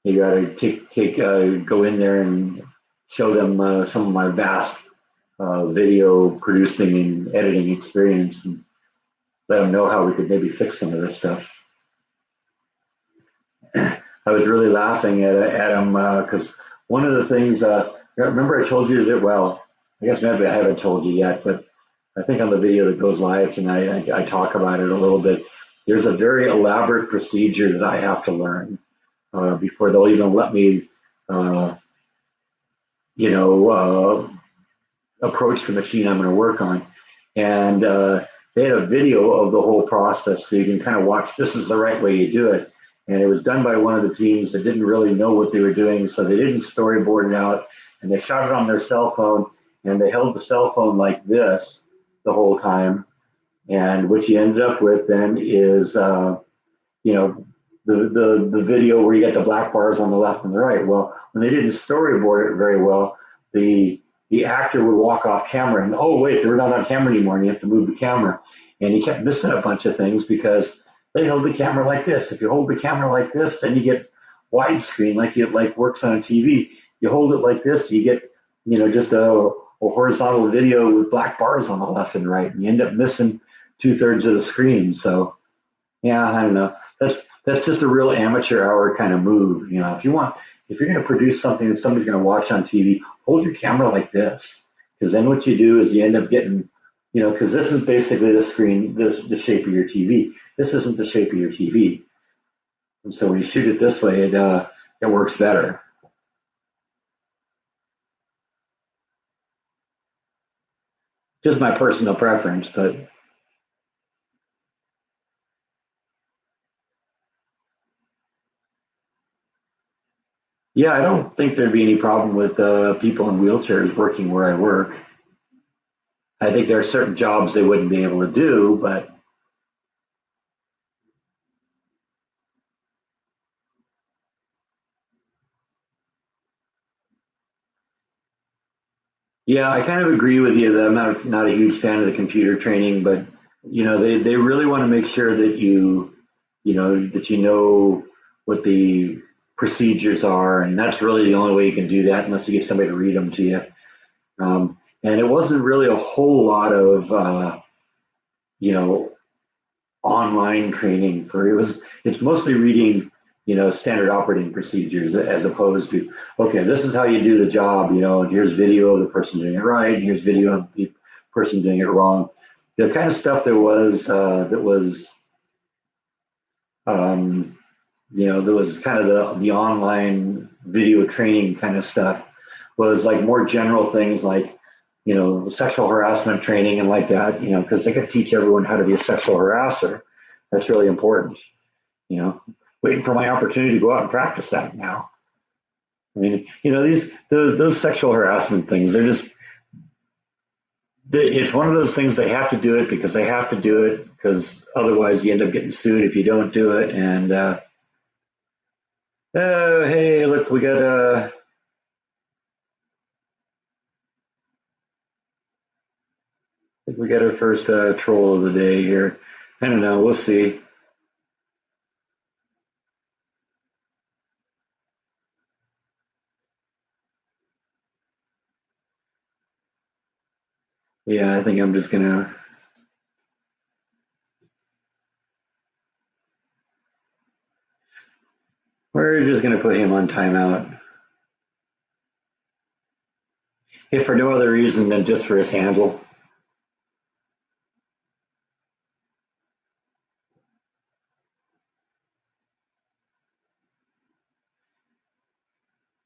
Speaker 1: you got to go in there and show them some of my vast video producing and editing experience, and let them know how we could maybe fix some of this stuff. I was really laughing at him because one of the things, remember I told you that, well, I guess maybe I haven't told you yet, but I think on the video that goes live tonight, I talk about it a little bit. There's a very elaborate procedure that I have to learn before they'll even let me, uh, you know, approach the machine I'm going to work on. And they had a video of the whole process, so you can kind of watch. This is the right way you do it. And it was done by one of the teams that didn't really know what they were doing, so they didn't storyboard it out. And they shot it on their cell phone, and they held the cell phone like this the whole time. And what you ended up with then is, you know, the video where you get the black bars on the left and the right. Well, when they didn't storyboard it very well, the actor would walk off camera and, oh wait, they're not on camera anymore, and you have to move the camera. And he kept missing a bunch of things because they held the camera like this. If you hold the camera like this, then you get widescreen, like it like works on a TV. You hold it like this, you get, you know, just a horizontal video with black bars on the left and right, and you end up missing 2/3 of the screen. So yeah, I don't know. That's just a real amateur hour kind of move. You know, if you're going to produce something that somebody's going to watch on TV, hold your camera like this, because then what you do is you end up getting, you know, because this is basically the screen, the shape of your TV. This isn't the shape of your TV, and so when you shoot it this way, it works better. Just my personal preference, but yeah, I don't think there'd be any problem with people in wheelchairs working where I work. I think there are certain jobs they wouldn't be able to do, but yeah, I kind of agree with you that I'm not a huge fan of the computer training, but you know, they really want to make sure that you know what the procedures are, and that's really the only way you can do that unless you get somebody to read them to you. And it wasn't really a whole lot of you know online training for it's mostly reading, you know, standard operating procedures as opposed to, okay, this is how you do the job, you know, and here's video of the person doing it right, and here's video of the person doing it wrong. The kind of stuff that was um, you know, there was kind of the online video training kind of stuff was like more general things like, you know, sexual harassment training and like that, you know, because they could teach everyone how to be a sexual harasser. That's really important, you know. Waiting for my opportunity to go out and practice that now. I mean, you know, those sexual harassment things, they're just, it's one of those things they have to do it because they have to do it because otherwise you end up getting sued if you don't do it. And oh, hey, look, I think we got our first troll of the day here. I don't know. We'll see. Yeah, I think I'm just gonna. We're just gonna put him on timeout, if for no other reason than just for his handle.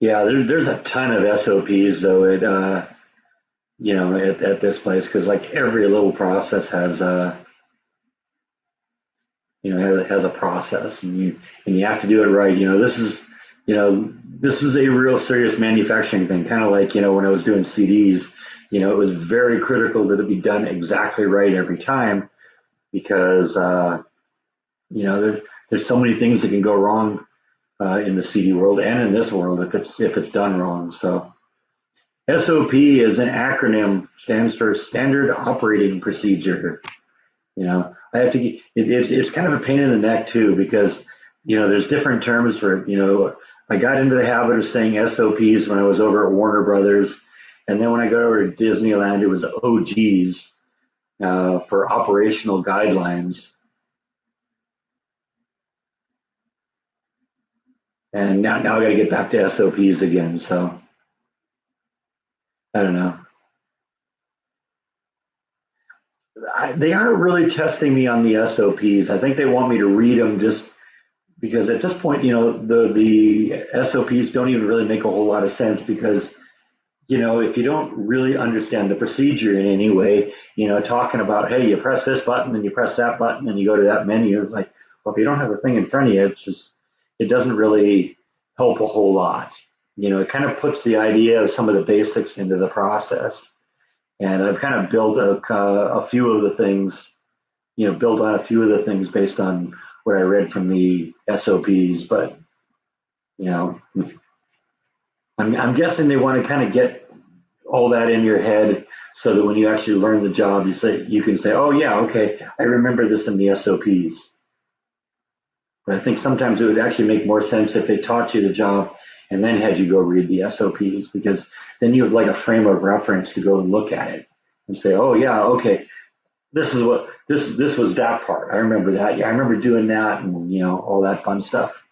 Speaker 1: Yeah, there's a ton of SOPs though. You know, at this place because like every little process has you know has a process, and you have to do it right. You know, this is a real serious manufacturing thing, kind of like, when I was doing CDs, it was very critical that it be done exactly right every time because, there's so many things that can go wrong in the CD world and in this world if it's done wrong. So SOP is an acronym, stands for Standard Operating Procedure. I have to. It's kind of a pain in the neck too because there's different terms for I got into the habit of saying SOPs when I was over at Warner Brothers, and then when I got over to Disneyland, it was OGs for operational guidelines, and now I got to get back to SOPs again. So I don't know. They aren't really testing me on the SOPs. I think they want me to read them just because at this point, the SOPs don't even really make a whole lot of sense because if you don't really understand the procedure in any way, talking about, hey, you press this button and you press that button and you go to that menu, it's like, well, if you don't have the thing in front of you, it doesn't really help a whole lot. It kind of puts the idea of some of the basics into the process. And I've kind of built a few of the things, built on a few of the things based on what I read from the SOPs. But, you know, I'm guessing they want to kind of get all that in your head so that when you actually learn the job, you can say, oh yeah, okay, I remember this in the SOPs. But I think sometimes it would actually make more sense if they taught you the job and then had you go read the SOPs because then you have like a frame of reference to go and look at it and say, oh yeah, okay, this was that part. I remember that. Yeah, I remember doing that and all that fun stuff.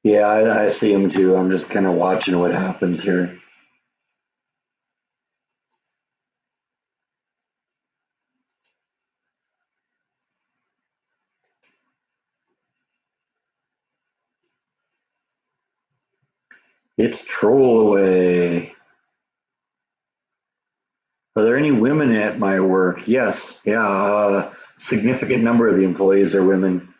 Speaker 1: Yeah, I see them too. I'm just kind of watching what happens here. It's troll away. Are there any women at my work? Yes. Yeah. Significant number of the employees are women.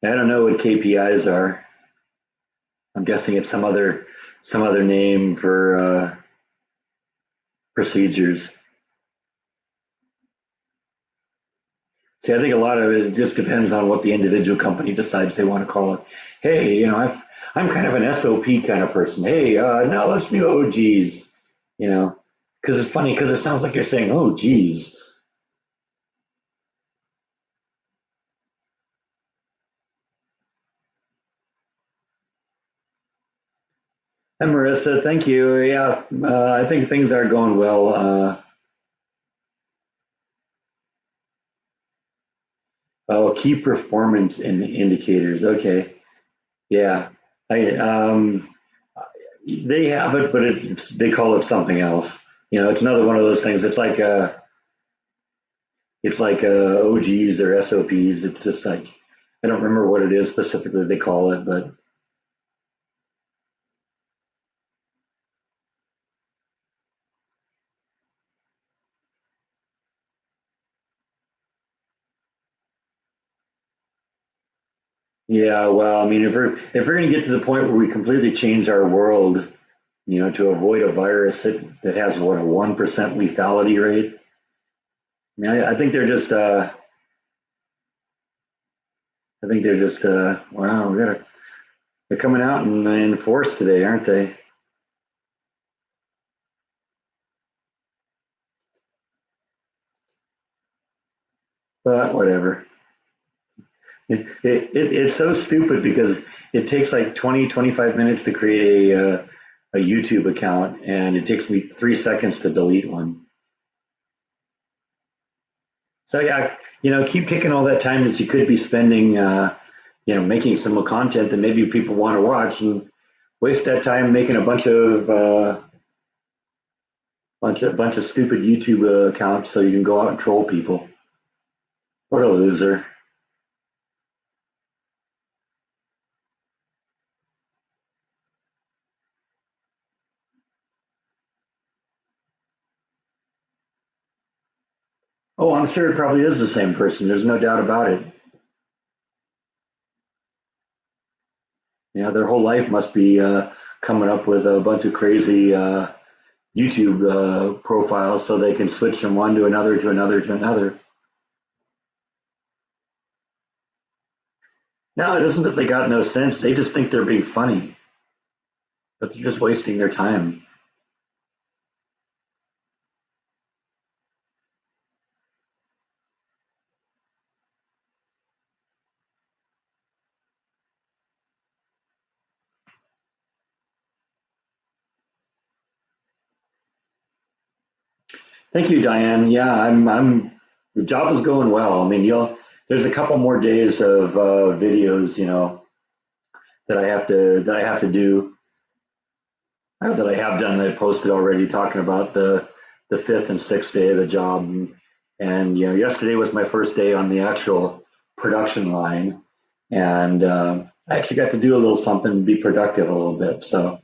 Speaker 1: I don't know what KPIs are. I'm guessing it's some other name for procedures. See, I think a lot of it just depends on what the individual company decides they want to call it. Hey, I'm kind of an SOP kind of person. Hey, now let's do OGs. You know, because it's funny because it sounds like you're saying, oh, geez. Hi, Marissa. Thank you. Yeah, I think things are going well. Oh, key performance indicators. Okay. Yeah. I they have it, but they call it something else. It's another one of those things. It's like OGs or SOPs. It's just like I don't remember what it is specifically they call it, but yeah. Well, I mean, if we're going to get to the point where we completely change our world, to avoid a virus that has what a 1% lethality rate. I mean, I think they're just wow. They're coming out in force today, aren't they? But whatever. It's so stupid because it takes like 20, 25 minutes to create a YouTube account, and it takes me 3 seconds to delete one. So yeah, keep taking all that time that you could be spending, making some content that maybe people want to watch, and Waste that time making a bunch of stupid YouTube accounts so you can go out and troll people. What a loser. Oh, I'm sure it probably is the same person. There's no doubt about it. Their whole life must be coming up with a bunch of crazy YouTube profiles so they can switch from one to another to another to another. No, it isn't that they got no sense. They just think they're being funny, but they're just wasting their time. Thank you, Diane. Yeah, the job is going well. I mean, there's a couple more days of videos, that I have to do, that I have done, that I posted already, talking about the fifth and sixth day of the job. And yesterday was my first day on the actual production line, and I actually got to do a little something and be productive a little bit. So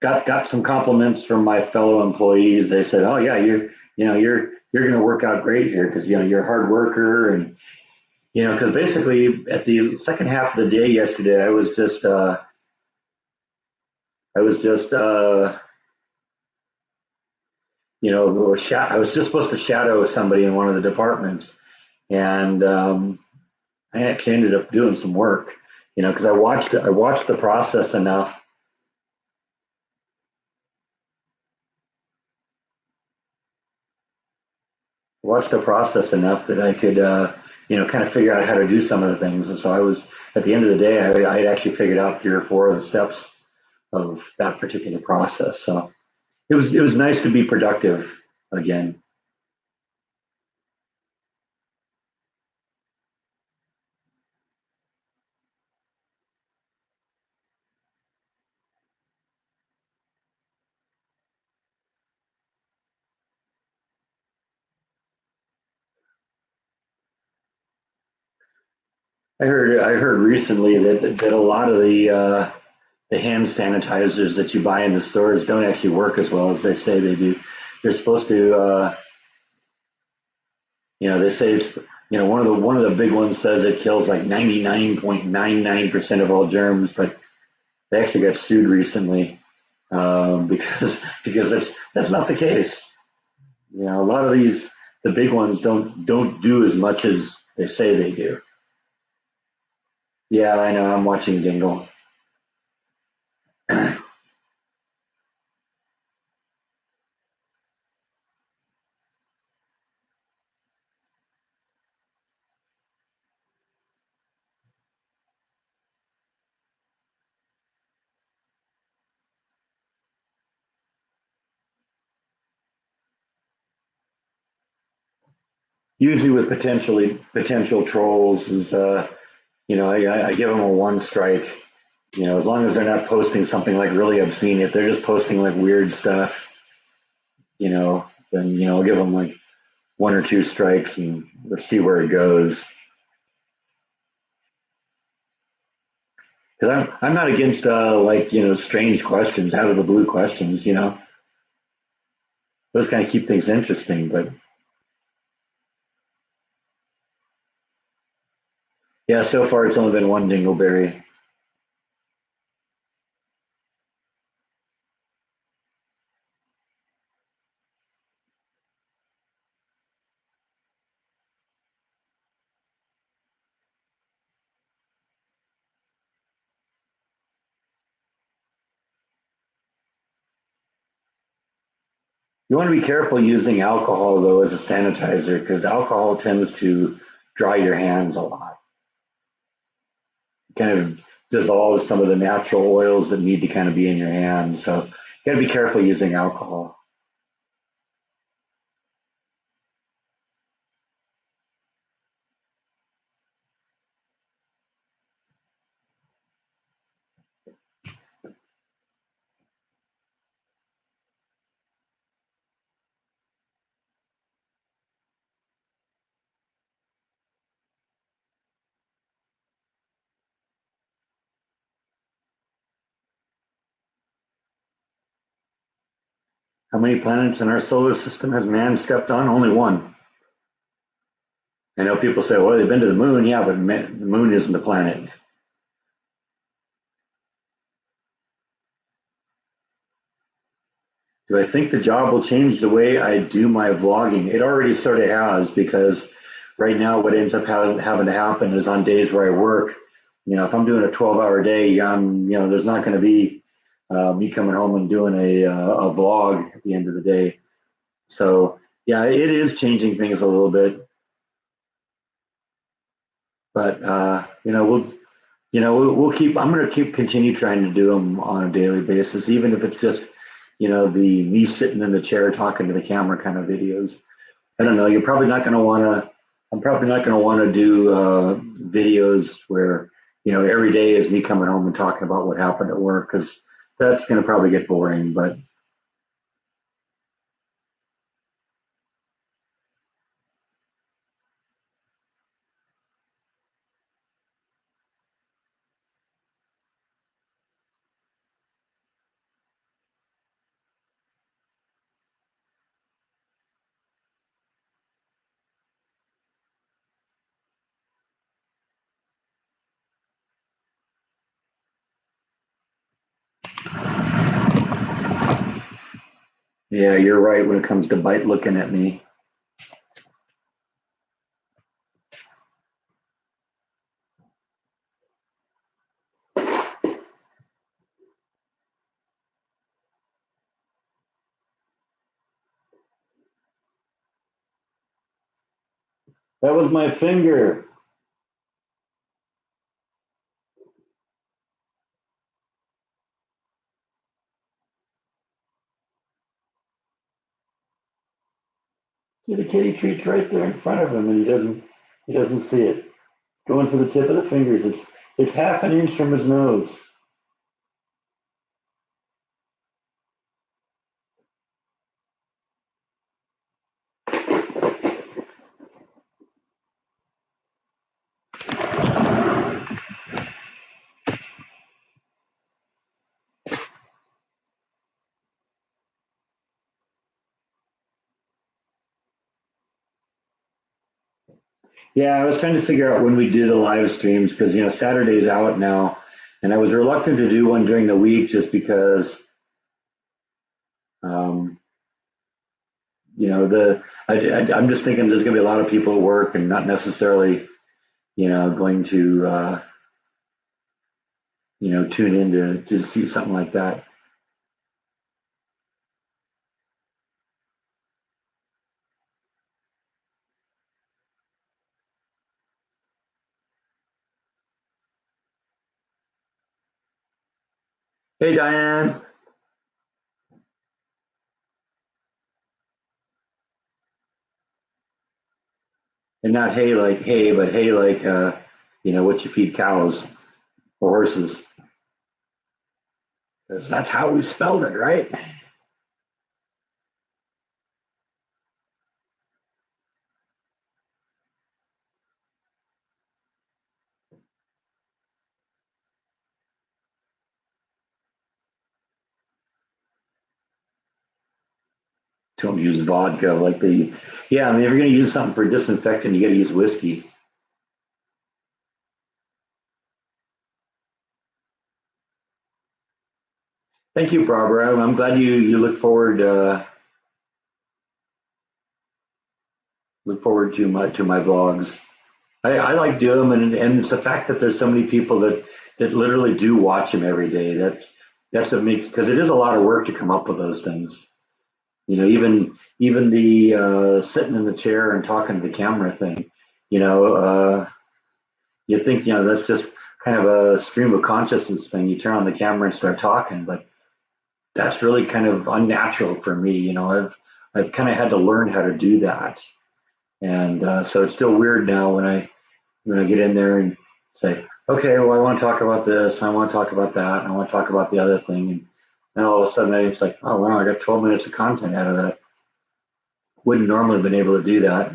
Speaker 1: got some compliments from my fellow employees. They said, "Oh yeah, you're going to work out great here because you're a hard worker." And because basically at the second half of the day yesterday, I was just I was just supposed to shadow somebody in one of the departments, and I actually ended up doing some work. Because I watched the process enough. Watched the process enough that I could, kind of figure out how to do some of the things. And so I was, at the end of the day, I had actually figured out three or four of the steps of that particular process. So it was nice to be productive again. I heard recently that a lot of the hand sanitizers that you buy in the stores don't actually work as well as they say they do. They're supposed to, they say it's, one of the big ones says it kills like 99.99% of all germs, but they actually got sued recently because that's not the case. A lot of the big ones don't do as much as they say they do. Yeah, I know. I'm watching Dingle. Usually with potential trolls is I give them a one strike. As long as they're not posting something like really obscene. If they're just posting like weird stuff, then I'll give them like one or two strikes and let's see where it goes. Because I'm not against like strange questions, out of the blue questions. Those kind of keep things interesting. But yeah, so far it's only been one dingleberry. You want to be careful using alcohol though as a sanitizer because alcohol tends to dry your hands a lot. Kind of dissolves some of the natural oils that need to kind of be in your hands. So you got to be careful using alcohol. How many planets in our solar system has man stepped on? Only one. I know people say, well, they've been to the moon. Yeah, but the moon isn't a planet. Do I think the job will change the way I do my vlogging? It already sort of has, because right now what ends up having to happen is on days where I work, if I'm doing a 12-hour day, there's not going to be me coming home and doing a vlog at the end of the day. So yeah, it is changing things a little bit, but we'll keep. I'm going to continue trying to do them on a daily basis, even if it's just the me sitting in the chair talking to the camera kind of videos. I don't know. You're probably not going to want to. I'm probably not going to want to do videos where every day is me coming home and talking about what happened at work, because that's going to probably get boring. But yeah, you're right when it comes to Bite looking at me. That was my finger. See, the kitty treat's right there in front of him, and he doesn't see it. Going to the tip of the fingers. It's half an inch from his nose. Yeah, I was trying to figure out when we do the live streams, because Saturday's out now, and I was reluctant to do one during the week just because um, I'm just thinking there's going to be a lot of people at work and not necessarily going to tune in to see something like that. Hey, Diane, and not hey like hey, but hey like what you feed cows or horses. 'Cause that's how we spelled it, right? Don't use vodka like the. Yeah, I mean, if you're going to use something for disinfectant, you got to use whiskey. Thank you, Barbara. I'm glad you look forward to my vlogs. I like doing them, and it's the fact that there's so many people that literally do watch them every day. That's what makes, because it is a lot of work to come up with those things. Even the sitting in the chair and talking to the camera thing. You know, you think that's just kind of a stream of consciousness thing. You turn on the camera and start talking, but that's really kind of unnatural for me. I've kind of had to learn how to do that, and so it's still weird now when I get in there and say, okay, well, I want to talk about this, I want to talk about that, and I want to talk about the other thing, and then all of a sudden it's like, oh wow, I got 12 minutes of content out of that. Wouldn't normally have been able to do that.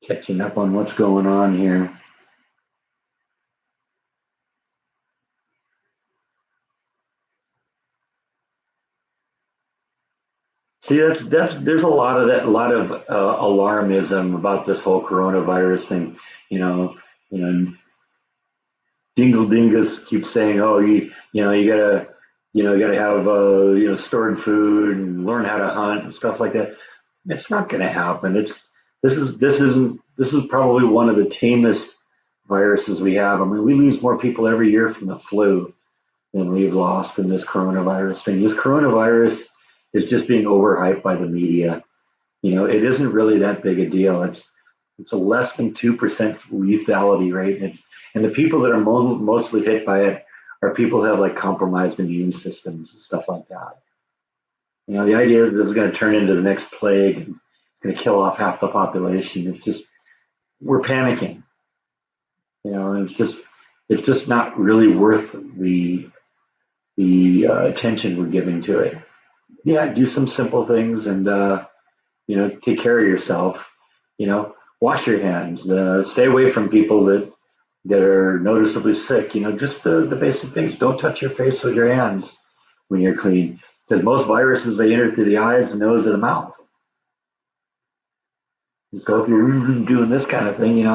Speaker 1: Catching up on what's going on here. See, that's there's a lot of that, a lot of alarmism about this whole coronavirus thing. You know, you know, Dingle Dingus keeps saying, "Oh, you gotta, you gotta have, stored food and learn how to hunt and stuff like that." It's not going to happen. This is probably one of the tamest viruses we have. I mean, we lose more people every year from the flu than we've lost in this coronavirus thing. This coronavirus is just being overhyped by the media. It isn't really that big a deal. It's a less than 2% lethality rate, and the people that are mostly hit by it are people who have like compromised immune systems and stuff like that. The idea that this is going to turn into the next plague and it's going to kill off half the population. It's just we're panicking. And it's just not really worth the attention we're giving to it. Yeah, do some simple things and take care of yourself. Wash your hands. Stay away from people that are noticeably sick. Just the basic things. Don't touch your face with your hands when you're clean, because most viruses they enter through the eyes, the nose, and the mouth. And so if you're doing this kind of thing,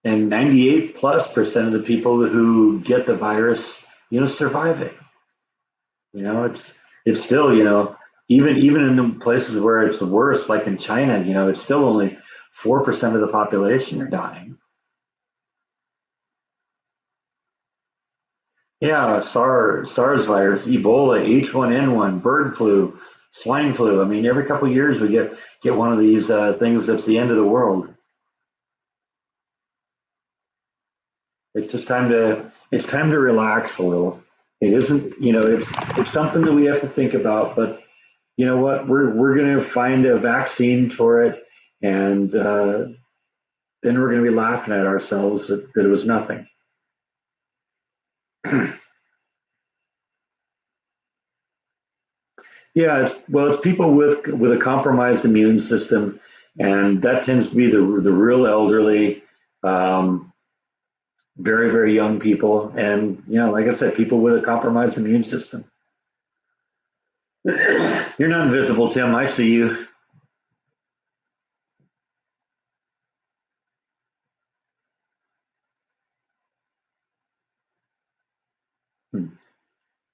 Speaker 1: and 98+% of the people who get the virus, survive it. It's still, even in the places where it's the worst, like in China, it's still only 4% of the population are dying. Yeah, SARS virus, Ebola, H1N1, bird flu, swine flu. I mean, every couple of years we get one of these things that's the end of the world. It's time to relax a little. It isn't, it's something that we have to think about, but you know what? We're going to find a vaccine for it, and then we're going to be laughing at ourselves that it was nothing. Yeah, it's people with a compromised immune system, and that tends to be the real elderly, um, very very young people, and like I said, people with a compromised immune system. You're not invisible, Tim. I see you.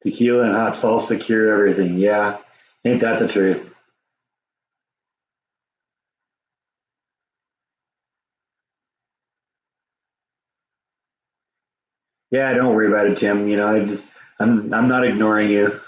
Speaker 1: Tequila and hot salsa cure everything. Yeah, ain't that the truth? Yeah, don't worry about it, Tim. I'm not ignoring you.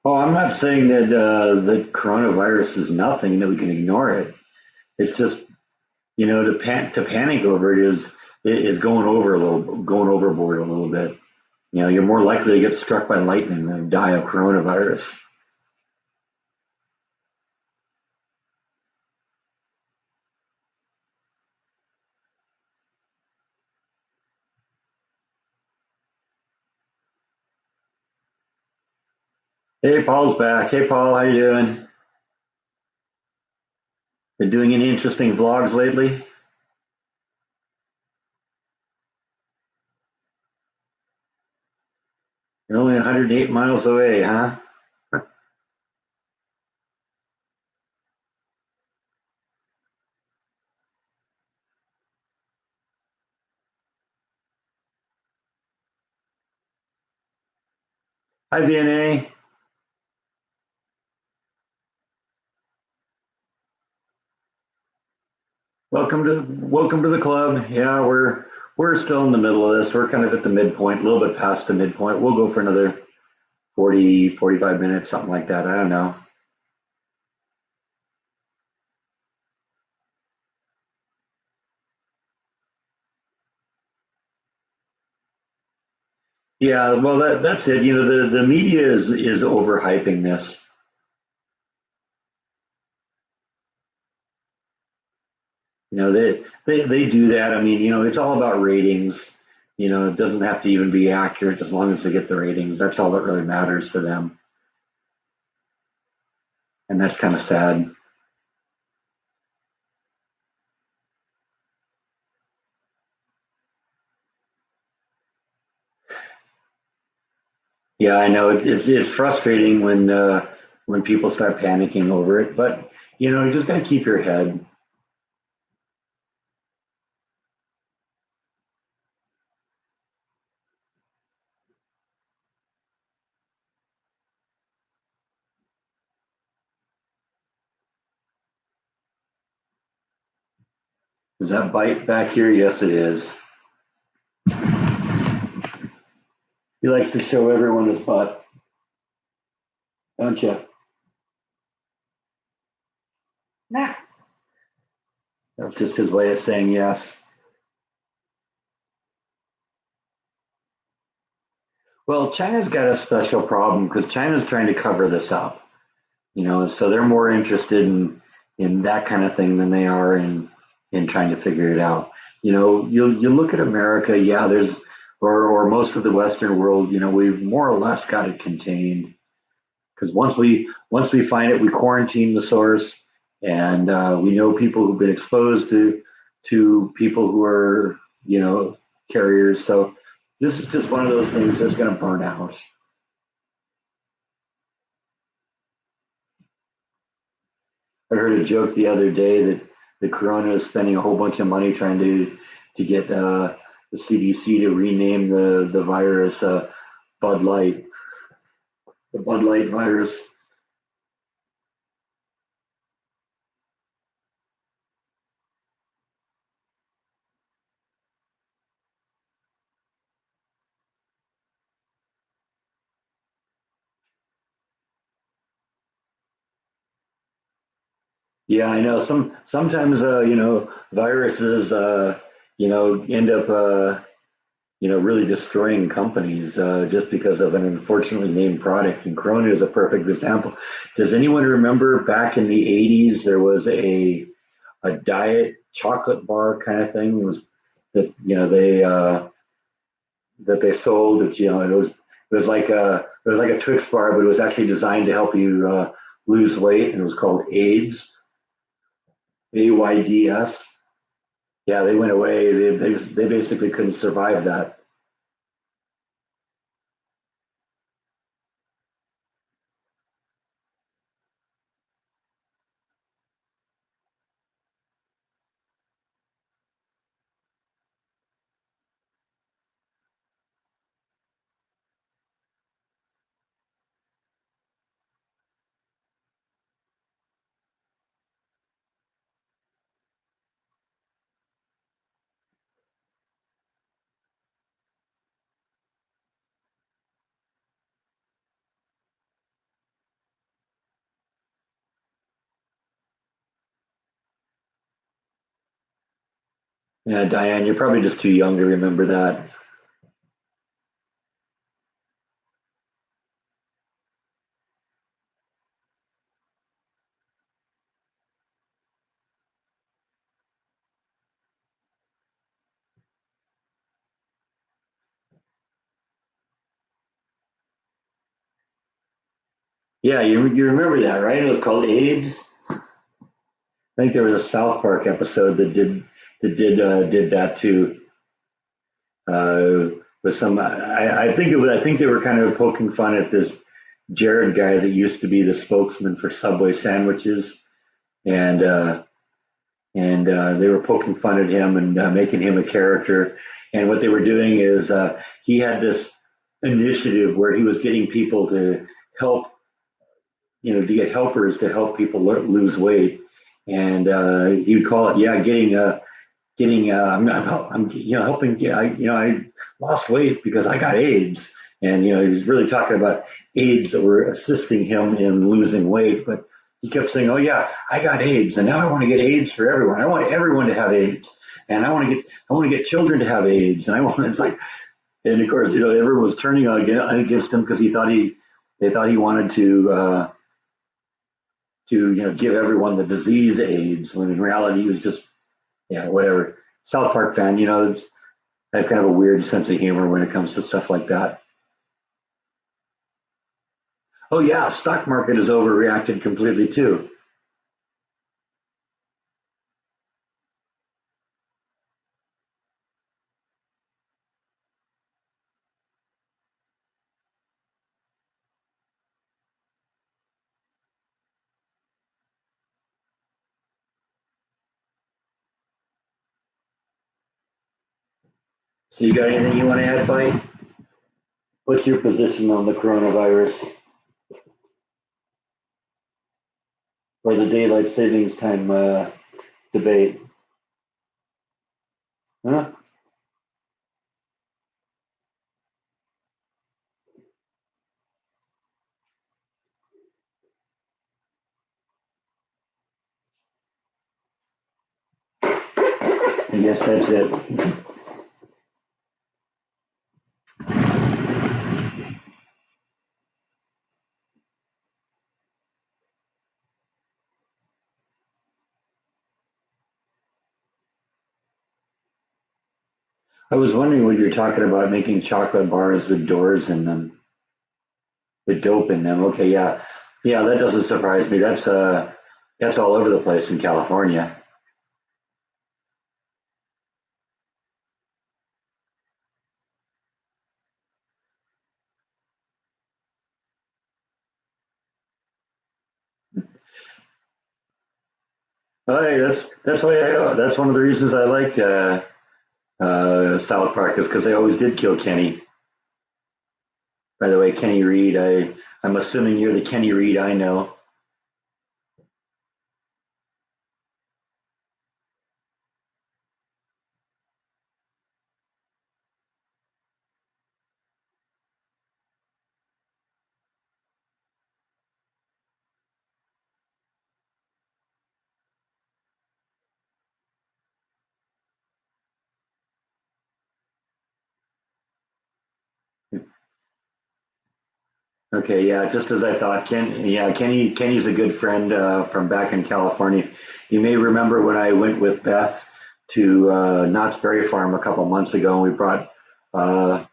Speaker 1: Oh, I'm not saying that coronavirus is nothing that we can ignore it. It's just to panic over it is going overboard a little bit. You're more likely to get struck by lightning than die of coronavirus. Hey, Paul's back. Hey, Paul, how you doing? Been doing any interesting vlogs lately? You're only 108 miles away, huh? Hi, VNA. Welcome to the club. Yeah, we're still in the middle of this. We're kind of at the midpoint, a little bit past the midpoint. We'll go for another 40, 45 minutes, something like that. I don't know. Yeah, well, that's it. You know, the media is overhyping this. You know, they do that. I mean, you know, it's all about ratings. You know, it doesn't have to even be accurate as long as they get the ratings. That's all that really matters to them, and that's kind of sad. Yeah, I know it's frustrating when people start panicking over it, but you know, you just got to keep your head. Is that bite back here? Yes, it is. He likes to show everyone his butt, don't you? Nah. That's just his way of saying yes. Well, China's got a special problem because China's trying to cover this up. You know, so they're more interested in that kind of thing than they are in trying to figure it out. You know, you look at America, yeah, there's or most of the Western world, you know, we've more or less got it contained because once we find it, we quarantine the source, and we know people who've been exposed to people who are carriers. So this is just one of those things that's going to burn out. I heard a joke the other day that the Corona is spending a whole bunch of money trying to get the CDC to rename the virus Bud Light, the Bud Light virus. Yeah, I know. Sometimes viruses end up really destroying companies just because of an unfortunately named product. And Corona is a perfect example. Does anyone remember back in the '80s there was a diet chocolate bar kind of thing? It was that they sold. It was like a Twix bar, but it was actually designed to help you lose weight, and it was called AIDS, AIDS. Yeah, they went away. They basically couldn't survive that. Yeah, Diane, you're probably just too young to remember that. Yeah, you remember that, right? It was called AIDS. I think there was a South Park episode that did that too. Uh, with some, I think they were kind of poking fun at this Jared guy that used to be the spokesman for Subway sandwiches, and they were poking fun at him and making him a character. And what they were doing is he had initiative where he was getting people to help, to get helpers to help people lose weight, and he would call it, yeah, I'm helping get, I lost weight because I got AIDS, and he was really talking about AIDS that were assisting him in losing weight, but he kept saying, oh yeah, I got AIDS, and now I want to get AIDS for everyone. I want everyone to have AIDS, and I want to get children to have AIDS, and I want it's like, and of course, everyone was turning against him because they thought he wanted to give everyone the disease AIDS, when in reality he was just, yeah, whatever. South Park fan, I have kind of a weird sense of humor when it comes to stuff like that. Oh yeah, stock market has overreacted completely too. So you got anything you want to add, Fight? What's your position on the coronavirus or the daylight savings time debate? Huh? I guess that's it. I was wondering what you're talking about, making chocolate bars with doors in them, with dope in them. Okay, yeah, yeah, that doesn't surprise me. That's all over the place in California. Oh, hey, that's one of the reasons I liked South Park, is because they always did kill Kenny. By the way, Kenny Reed, I'm assuming you're the Kenny Reed I know. Okay, yeah, just as I thought. Kenny's a good friend from back in California. You may remember when I went with Beth to Knott's Berry Farm a couple months ago, and we brought uh,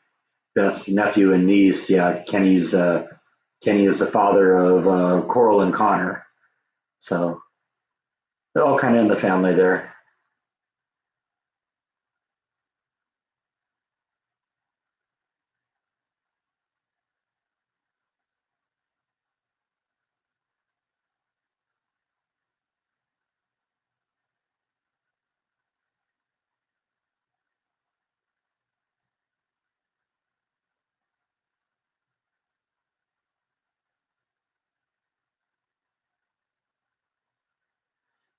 Speaker 1: Beth's nephew and niece. Yeah, Kenny is the father of Coral and Connor, so they're all kind of in the family there.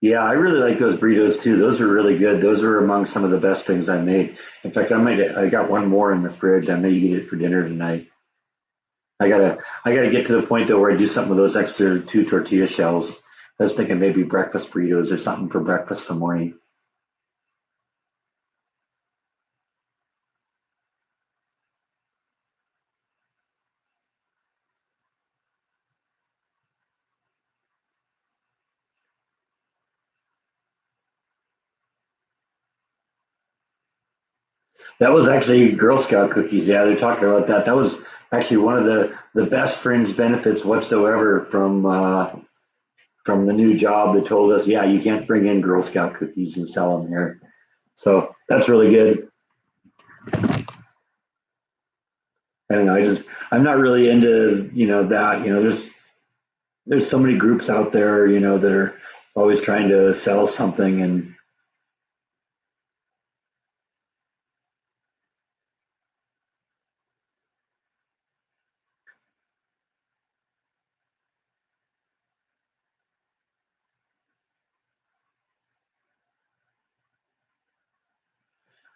Speaker 1: Yeah, I really like those burritos too. Those are really good. Those are among some of the best things I made. In fact, I got one more in the fridge. I may eat it for dinner tonight. I gotta get to the point though where I do something with those extra two tortilla shells. I was thinking maybe breakfast burritos or something for breakfast some morning. That was actually Girl Scout cookies. Yeah, they're talking about that. That was actually one of the best fringe benefits whatsoever from the new job that told us, yeah, you can't bring in Girl Scout cookies and sell them here. So that's really good. I don't know. I'm not really into that. There's so many groups out there that are always trying to sell something, and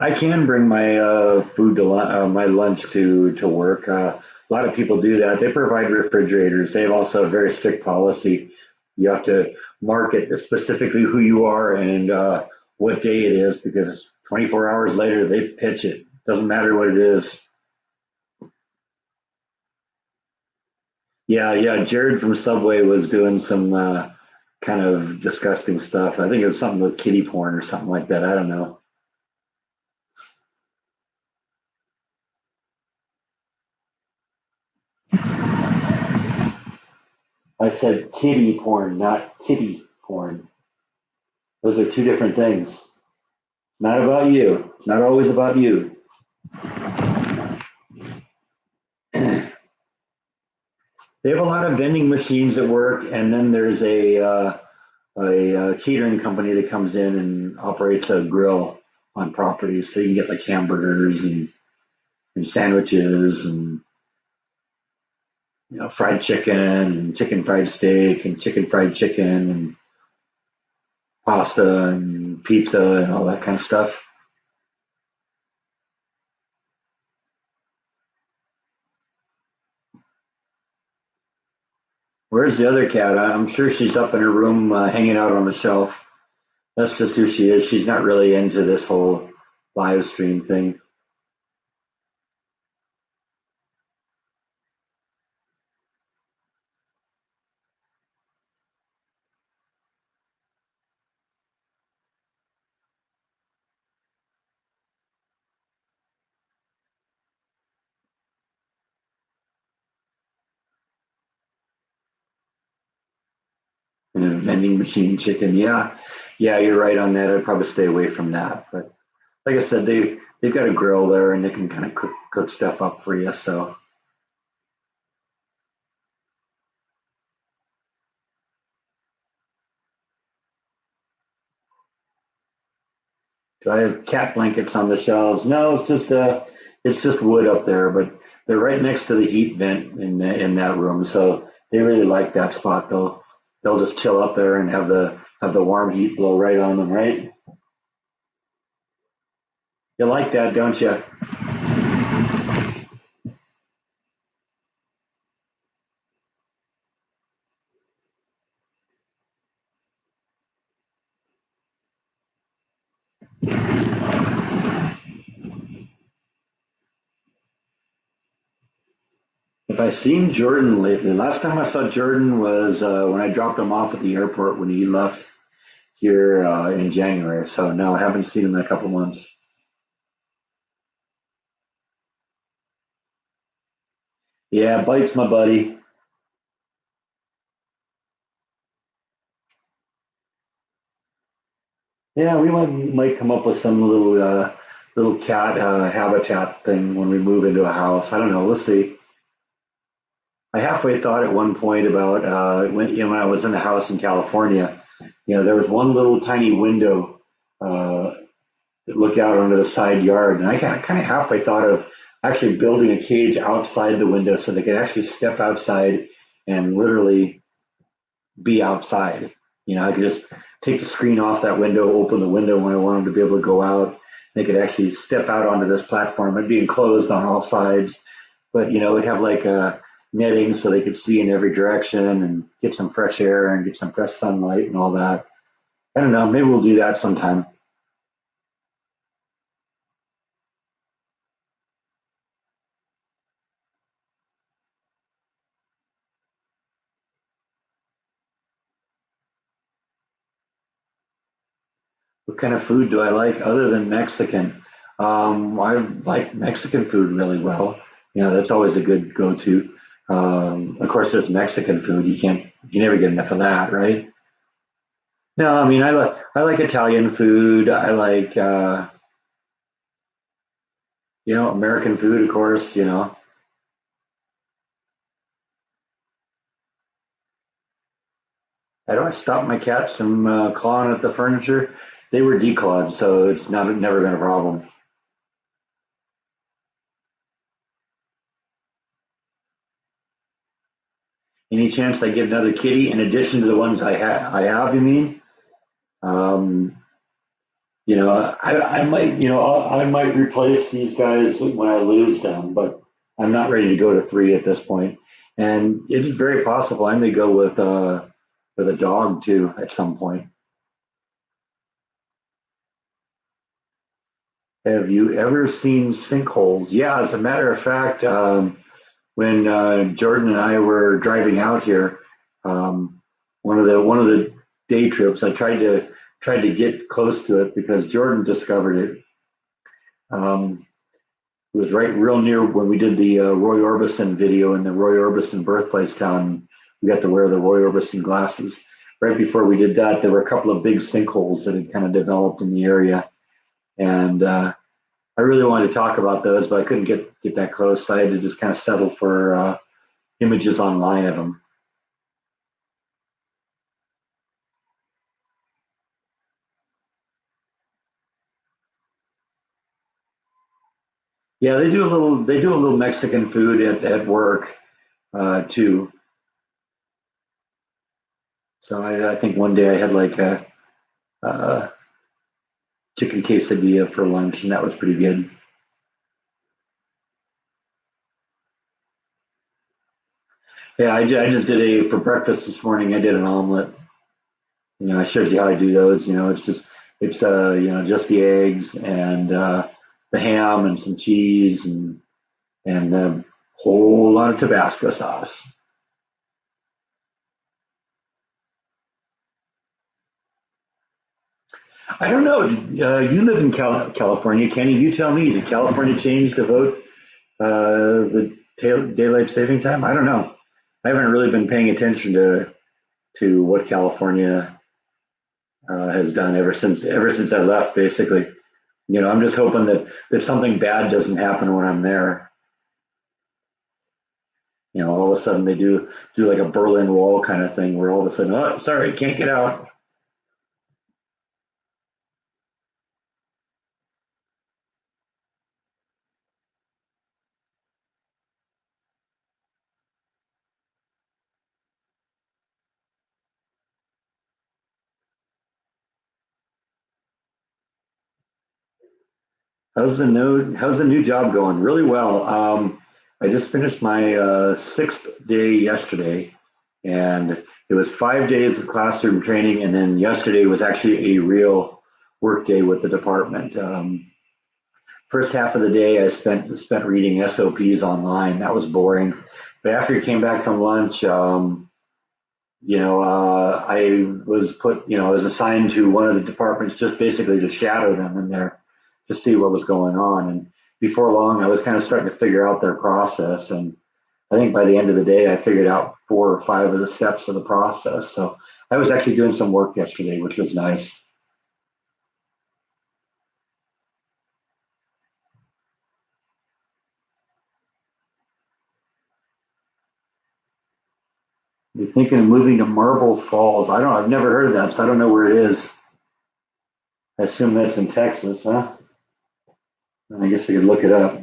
Speaker 1: I can bring my food to my lunch to work. A lot of people do that. They provide refrigerators. They have also a very strict policy. You have to mark it specifically who you are and what day it is because 24 hours later they pitch it. Doesn't matter what it is. Yeah, yeah. Jared from Subway was doing some kind of disgusting stuff. I think it was something with kitty porn or something like that. I don't know. I said kitty porn, not kitty porn. Those are two different things. Not about you. It's not always about you. They have a lot of vending machines that work, and then there's a catering company that comes in and operates a grill on property, so you can get like hamburgers and sandwiches and fried chicken and chicken fried steak and chicken fried chicken and pasta and pizza and all that kind of stuff. Where's the other cat? I'm sure she's up in her room hanging out on the shelf. That's just who she is. She's not really into this whole live stream thing. And a vending machine chicken, yeah, yeah, you're right on that. I'd probably stay away from that. But like I said, they've got a grill there and they can kind of cook stuff up for you. So do I have cat blankets on the shelves? No, it's just wood up there, but they're right next to the heat vent in that room, so they really like that spot. They'll just chill up there and have the warm heat blow right on them, right? You like that, don't you? If I've seen Jordan lately, last time I saw Jordan was when I dropped him off at the airport when he left here in January. So no, I haven't seen him in a couple months. Yeah, Bite's my buddy. Yeah, we might come up with some little cat habitat thing when we move into a house. I don't know. We'll see. I halfway thought at one point about when I was in a house in California. There was one little tiny window uh, that looked out onto the side yard, and I kind of halfway thought of actually building a cage outside the window so they could actually step outside and literally be outside. I could just take the screen off that window, open the window when I want them to be able to go out. They could actually step out onto this platform. It'd be enclosed on all sides, but it'd have like a netting so they could see in every direction and get some fresh air and get some fresh sunlight and all that. I don't know. Maybe we'll do that sometime. What kind of food do I like other than Mexican? I like Mexican food really well. That's always a good go-to. Of course, there's Mexican food. You can never get enough of that, right? No, I mean, I like Italian food. I like American food, of course. How do I stop my cats from clawing at the furniture? They were declawed, so it's not never been a problem. Any chance I get another kitty in addition to the ones I have? You mean? Um, I might, I might replace these guys when I lose them, but I'm not ready to go to three at this point. And it is very possible I may go with a dog too at some point. Have you ever seen sinkholes? Yeah, as a matter of fact, when Jordan and I were driving out here, um, one of the day trips, I tried to get close to it because Jordan discovered it. Um, It was right real near when we did the Roy Orbison video in the Roy Orbison birthplace town. We got to wear the Roy Orbison glasses. Right before we did that, there were a couple of big sinkholes that had kind of developed in the area, and I really wanted to talk about those, but I couldn't get that close. So I had to just kind of settle for images online of them. Yeah, they do a little Mexican food at work too. So I think one day I had like a chicken quesadilla for lunch, and that was pretty good. Yeah, I just did a for breakfast this morning. I did an omelet. I showed you how I do those. It's just the eggs and the ham and some cheese and a whole lot of Tabasco sauce. I don't know. You live in California, Kenny. You tell me. Did California change to vote the daylight saving time? I don't know. I haven't really been paying attention to what California has done ever since I left. Basically, I'm just hoping that something bad doesn't happen when I'm there. All of a sudden they do like a Berlin Wall kind of thing where all of a sudden, oh, sorry, can't get out. How's the new job going? Really well. I just finished my sixth day yesterday, and it was 5 days of classroom training, and then yesterday was actually a real work day with the department. First half of the day I spent reading SOPs online. That was boring. But after he came back from lunch, I was assigned to one of the departments just basically to shadow them in there to see what was going on. And before long, I was kind of starting to figure out their process. And I think by the end of the day, I figured out four or five of the steps of the process. So I was actually doing some work yesterday, which was nice. You're thinking of moving to Marble Falls. I don't. I've never heard of that, so I don't know where it is. I assume that's in Texas, huh? I guess we could look it up.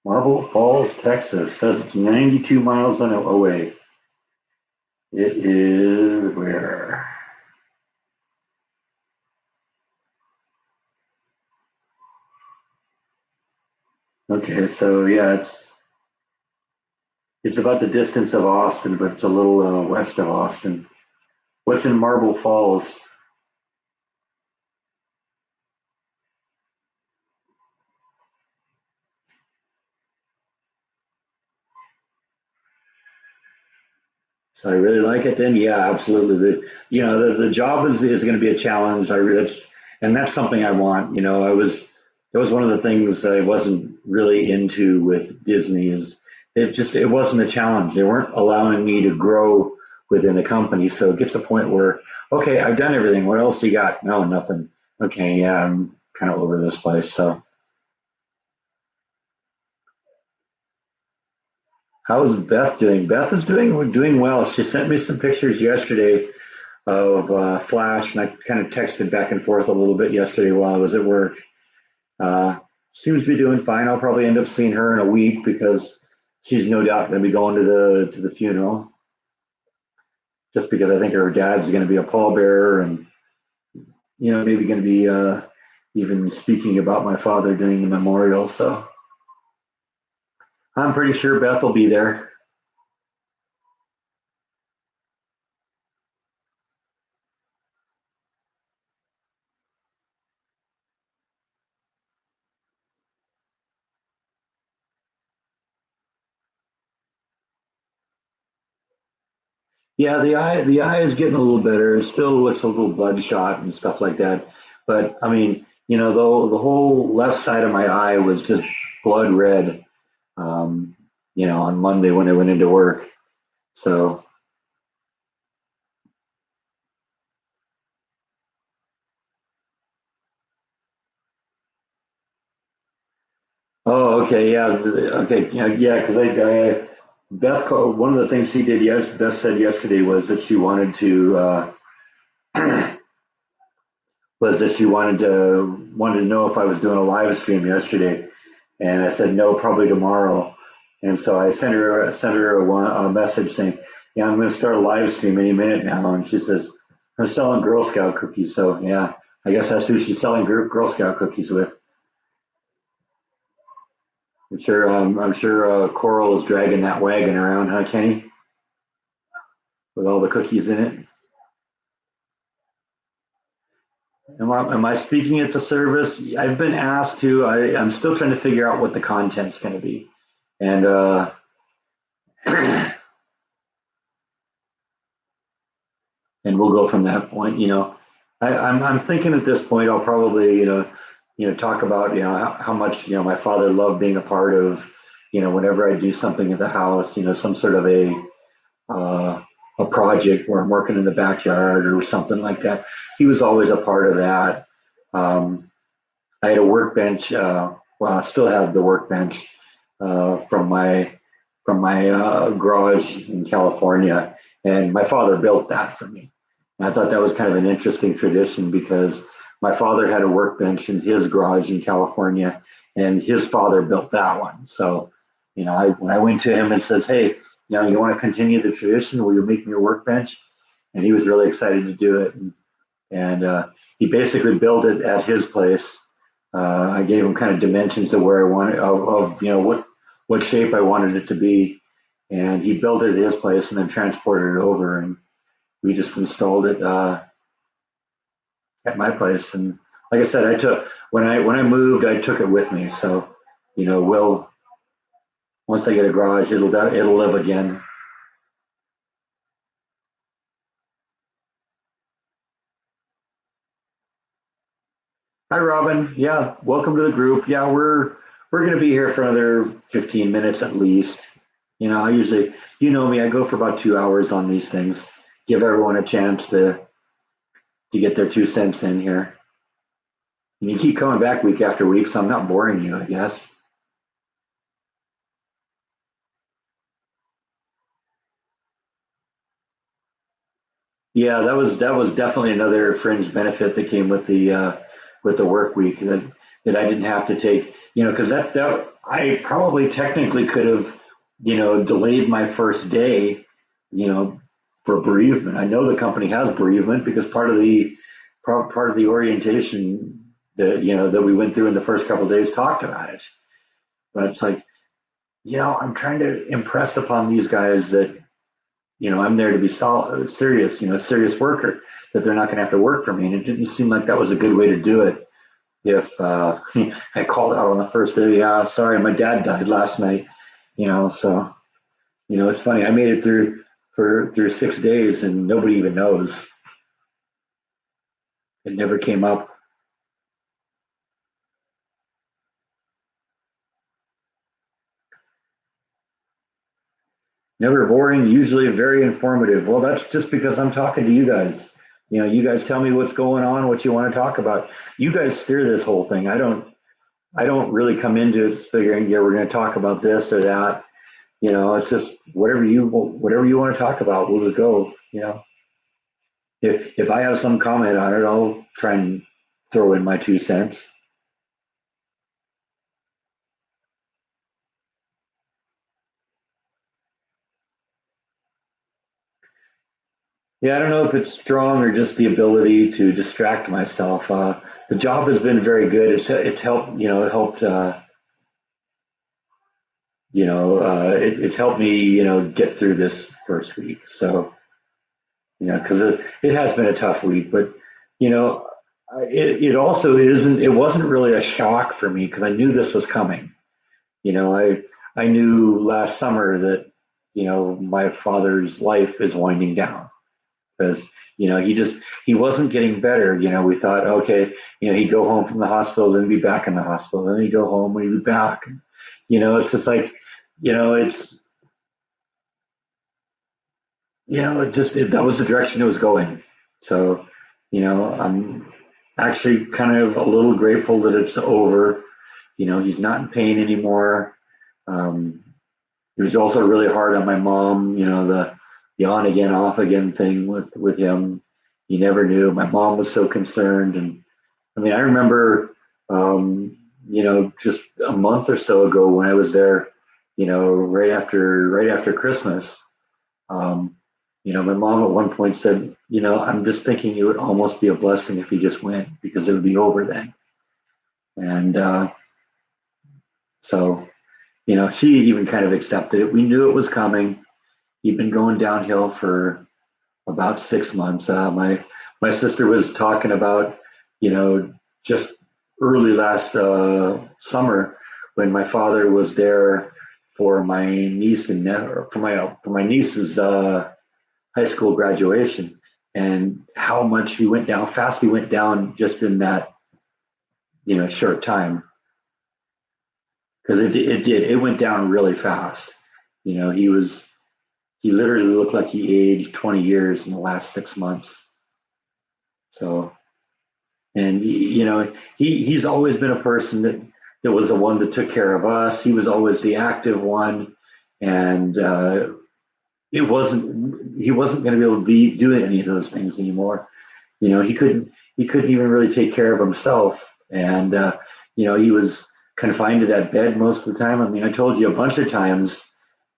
Speaker 1: Marble Falls, Texas. Says it's 92 miles away. It is where? Okay, so yeah, it's about the distance of Austin, but it's a little west of Austin. What's in Marble Falls? So I really like it. Then yeah, absolutely. The job is going to be a challenge. And that's something I want. That was one of the things I wasn't really into with Disney is it wasn't a challenge. They weren't allowing me to grow within the company. So it gets to a point where, okay, I've done everything. What else do you got? No, nothing. Okay, yeah, I'm kind of over this place. So how's Beth doing? Beth is doing well. She sent me some pictures yesterday of Flash, and I kind of texted back and forth a little bit yesterday while I was at work. seems to be doing fine. I'll probably end up seeing her in a week because she's no doubt going to be going to the funeral. Just because I think her dad's going to be a pallbearer, and maybe going to be even speaking about my father during the memorial. So I'm pretty sure Beth will be there. Yeah, the eye is getting a little better. It still looks a little bloodshot and stuff like that. But I mean, though the whole left side of my eye was just blood red, um, on Monday when I went into work. So, oh, okay, yeah, okay, yeah, because Beth, one of the things she did, yes, Beth said yesterday was that she wanted to, wanted to know if I was doing a live stream yesterday, and I said no, probably tomorrow. And so I sent her a message saying, yeah, I'm going to start a live stream any minute now. And she says, I'm selling Girl Scout cookies. So yeah, I guess that's who she's selling Girl Scout cookies with. I'm sure Coral is dragging that wagon around, huh, Kenny, with all the cookies in it. Am I speaking at the service? I've been asked to. I'm still trying to figure out what the content's going to be, and and we'll go from that point. I'm thinking at this point I'll probably talk about how much my father loved being a part of whenever I do something at the house, some sort of uh, a project where I'm working in the backyard or something like that. He was always a part of that. Um, I had a workbench. Well, I still have the workbench from my garage in California, and my father built that for me. And I thought that was kind of an interesting tradition because my father had a workbench in his garage in California, and his father built that one. So, when I went to him and says, "Hey, you want to continue the tradition? Will you make me a workbench?" And he was really excited to do it, and he basically built it at his place. I gave him kind of dimensions of where I wanted of what shape I wanted it to be, and he built it at his place and then transported it over, and we just installed it at my place. And like I said, I took when I moved, I took it with me. So, we'll once I get a garage, it'll live again. Hi, Robin. Yeah, welcome to the group. Yeah, we're going to be here for another 15 minutes at least. I usually, me, I go for about 2 hours on these things. Give everyone a chance to get their 2 cents in here. And you keep coming back week after week, so I'm not boring you, I guess. Yeah, that was definitely another fringe benefit that came with the work week that I didn't have to take. Because that I probably technically could have delayed my first day, you know, for bereavement. I know the company has bereavement because part of the orientation that we went through in the first couple of days talked about it. But it's like I'm trying to impress upon these guys that I'm there to be serious, serious worker, that they're not going to have to work for me. And it didn't seem like that was a good way to do it. If I called out on the first day, yeah, sorry, my dad died last night, so it's funny. I made it through 6 days and nobody even knows. It never came up. Never boring, usually very informative. Well, that's just because I'm talking to you guys. You guys tell me what's going on, what you want to talk about. You guys steer this whole thing. I don't really come into it figuring, yeah, we're going to talk about this or that. It's just whatever you want to talk about, we'll just go. If I have some comment on it, I'll try and throw in my 2 cents. Yeah, I don't know if it's strong or just the ability to distract myself. The job has been very good. It's helped, it helped, it's helped me, get through this first week. So, because it has been a tough week, but you know, it also isn't. It wasn't really a shock for me because I knew this was coming. You know, I knew last summer that my father's life is winding down because he wasn't getting better. We thought, okay, he'd go home from the hospital, then be back in the hospital, then he'd go home, and he'd be back. It's just like, it's that was the direction it was going. So, I'm actually kind of a little grateful that it's over. He's not in pain anymore. Um, it was also really hard on my mom. The on again, off again thing with him. You never knew. My mom was so concerned, and I mean, I remember, just a month or so ago when I was there. Right after Christmas. Um, my mom at one point said, I'm just thinking it would almost be a blessing if you just went because it would be over then. And so, she even kind of accepted it. We knew it was coming. He'd been going downhill for about 6 months. My sister was talking about, just early last summer when my father was there for my niece and for my niece's high school graduation, and how much he went down, fast he went down just in that short time, because it went down really fast. He literally looked like he aged 20 years in the last 6 months. So, and he's always been a person that was the one that took care of us. He was always the active one, and it wasn't he wasn't going to be able to be doing any of those things anymore. He couldn't even really take care of himself, and he was confined to that bed most of the time. I mean, I told you a bunch of times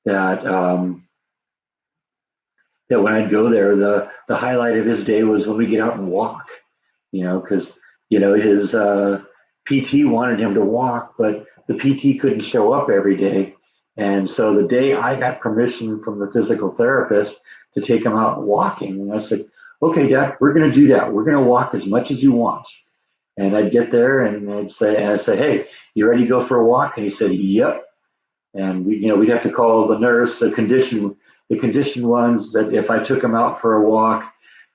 Speaker 1: that that when I'd go there, the highlight of his day was when we get out and walk. Because his PT wanted him to walk, but the PT couldn't show up every day. And so the day I got permission from the physical therapist to take him out walking, and I said, "Okay, Dad, we're going to do that. We're going to walk as much as you want." And I'd get there and I'd say, "Hey, you ready to go for a walk?" And he said, "Yep." And we'd have to call the nurse, the condition ones that if I took him out for a walk,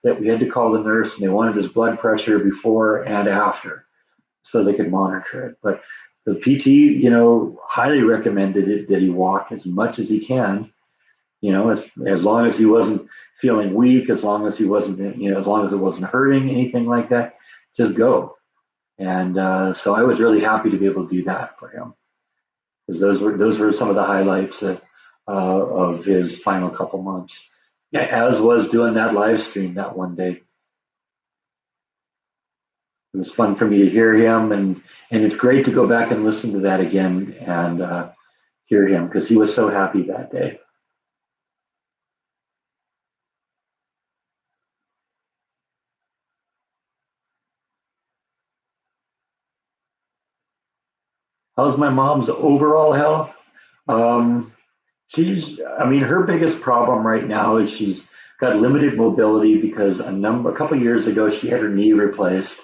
Speaker 1: that we had to call the nurse, and they wanted his blood pressure before and after so they could monitor it. But the PT, highly recommended it that he walk as much as he can, as long as he wasn't feeling weak, as long as he wasn't, as long as it wasn't hurting, anything like that, just go. And so I was really happy to be able to do that for him, because those were some of the highlights of his final couple months. Yeah, as was doing that live stream that one day. It was fun for me to hear him, and it's great to go back and listen to that again and hear him because he was so happy that day. How's my mom's overall health? Um, I mean, her biggest problem right now is she's got limited mobility because a couple years ago she had her knee replaced.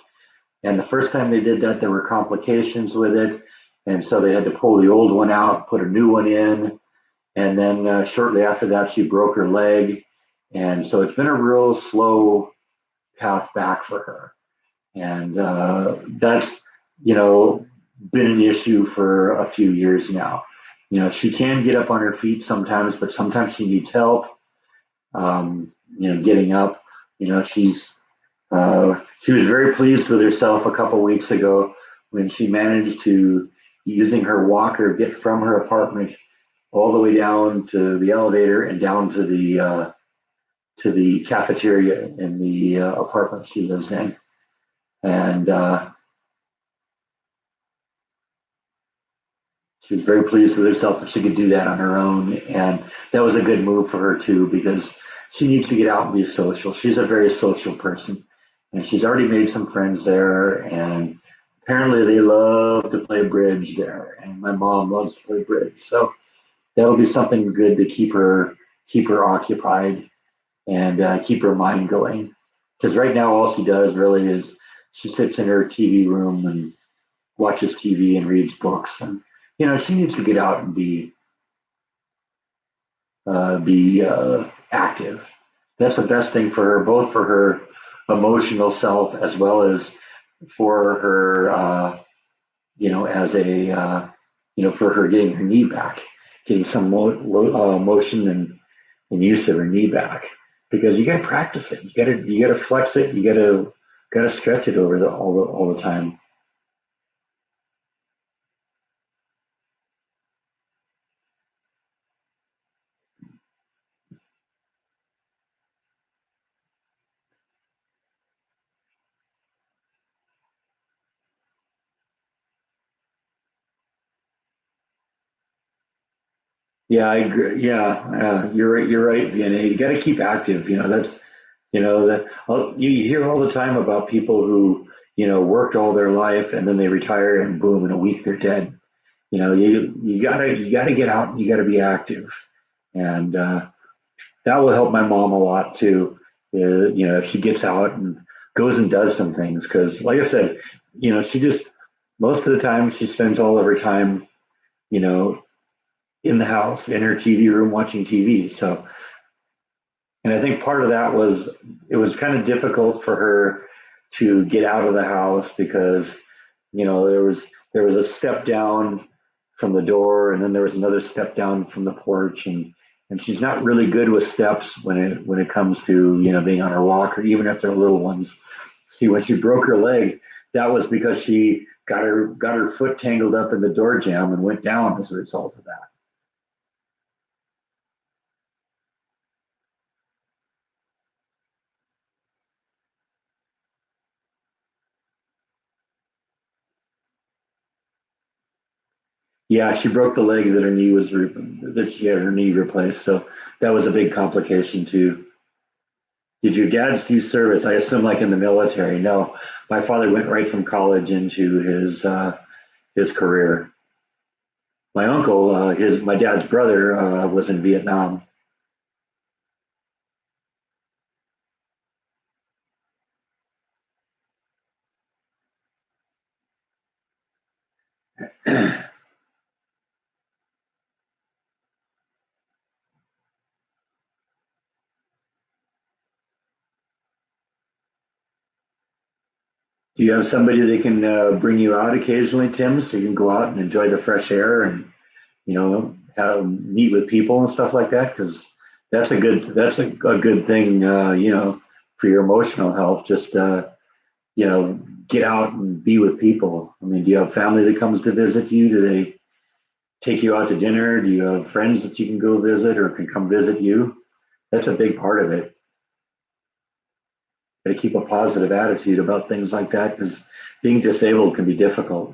Speaker 1: And the first time they did that, there were complications with it. And so they had to pull the old one out, put a new one in. And then shortly after that, she broke her leg. And so it's been a real slow path back for her. And that's, you know, been an issue for a few years now. She can get up on her feet sometimes, but sometimes she needs help, getting up. She was very pleased with herself a couple weeks ago when she managed to, using her walker, get from her apartment all the way down to the elevator and down to the cafeteria in the apartment she lives in. And she was very pleased with herself that she could do that on her own. And that was a good move for her too, because she needs to get out and be social. She's a very social person, and she's already made some friends there. And apparently, they love to play bridge there, and my mom loves to play bridge. So that'll be something good to keep her occupied and keep her mind going. Because right now, all she does really is she sits in her TV room and watches TV and reads books. And she needs to get out and be active. That's the best thing for her, both for her emotional self as well as for her, as for her getting her knee back, getting some motion and use of her knee back. Because you got to practice it. You got to flex it. You got to stretch it over all the time. Yeah, I agree. Yeah, you're right. You're right, Vienna. You got to keep active. That's that you hear all the time about people who worked all their life and then they retire and boom, in a week they're dead. You gotta get out. And you gotta be active, and that will help my mom a lot too. If she gets out and goes and does some things, because like I said, she just most of the time she spends all of her time, you know, in the house in her TV room watching TV. So, and I think part of that was it was kind of difficult for her to get out of the house because there was a step down from the door, and then there was another step down from the porch, and she's not really good with steps when it comes to being on her walk, or even if they're little ones. See, when she broke her leg, that was because she got her foot tangled up in the door jamb and went down as a result of that. Yeah, she broke the leg that she had her knee replaced, so that was a big complication too. Did your dad do service? I assume like in the military. No, my father went right from college into his career. My uncle, his my dad's brother, was in Vietnam. Do you have somebody that can bring you out occasionally, Tim, so you can go out and enjoy the fresh air and meet with people and stuff like that? Because that's a good thing, for your emotional health. Just get out and be with people. I mean, do you have family that comes to visit you? Do they take you out to dinner? Do you have friends that you can go visit or can come visit you? That's a big part of it. Got to keep a positive attitude about things like that because being disabled can be difficult.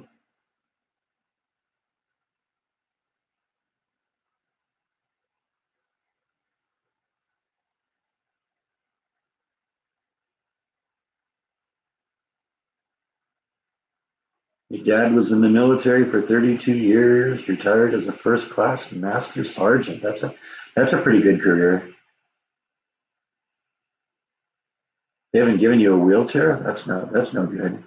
Speaker 1: Your dad was in the military for 32 years, retired as a first class master sergeant. That's a pretty good career. They haven't given you a wheelchair? That's no good.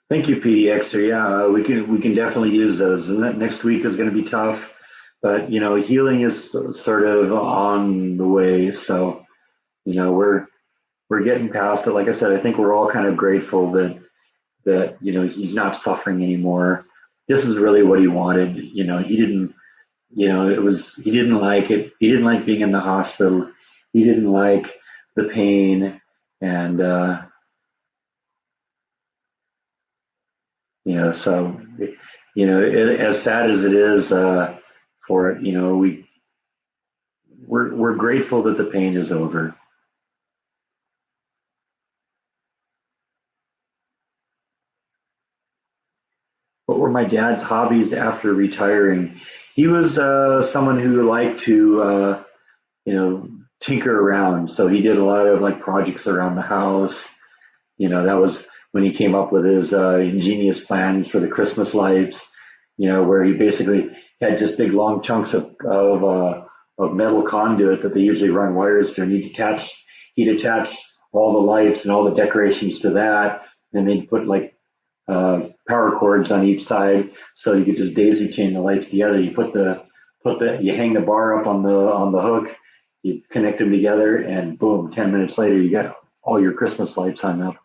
Speaker 1: Thank you, PD Extra. Yeah, we can definitely use those. And that next week is going to be tough, but healing is sort of on the way. So we're getting past it. Like I said, I think we're all kind of grateful that he's not suffering anymore. This is really what he wanted. He didn't. He didn't like it. He didn't like being in the hospital. He didn't like the pain, and So as sad as it is for it, we're grateful that the pain is over. What were my dad's hobbies after retiring? He was someone who liked to you know tinker around, so he did a lot of like projects around the house. That was when he came up with his ingenious plans for the Christmas lights. Where he basically had just big long chunks of metal conduit that they usually run wires through, and he'd attach all the lights and all the decorations to that, and then put like power cords on each side, so you could just daisy chain the lights together. You hang the bar up on the hook, you connect them together, and boom, 10 minutes later you got all your Christmas lights hung up.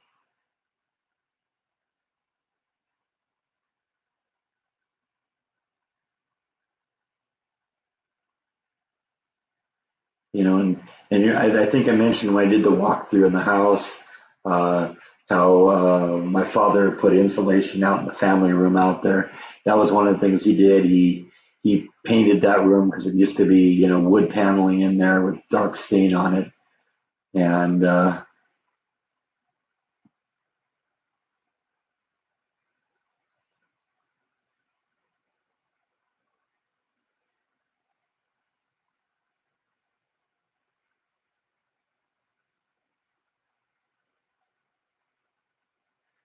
Speaker 1: And I think I mentioned when I did the walkthrough in the house, uh, how my father put insulation out in the family room out there. That was one of the things he did. He painted that room because it used to be wood paneling in there with dark stain on it, and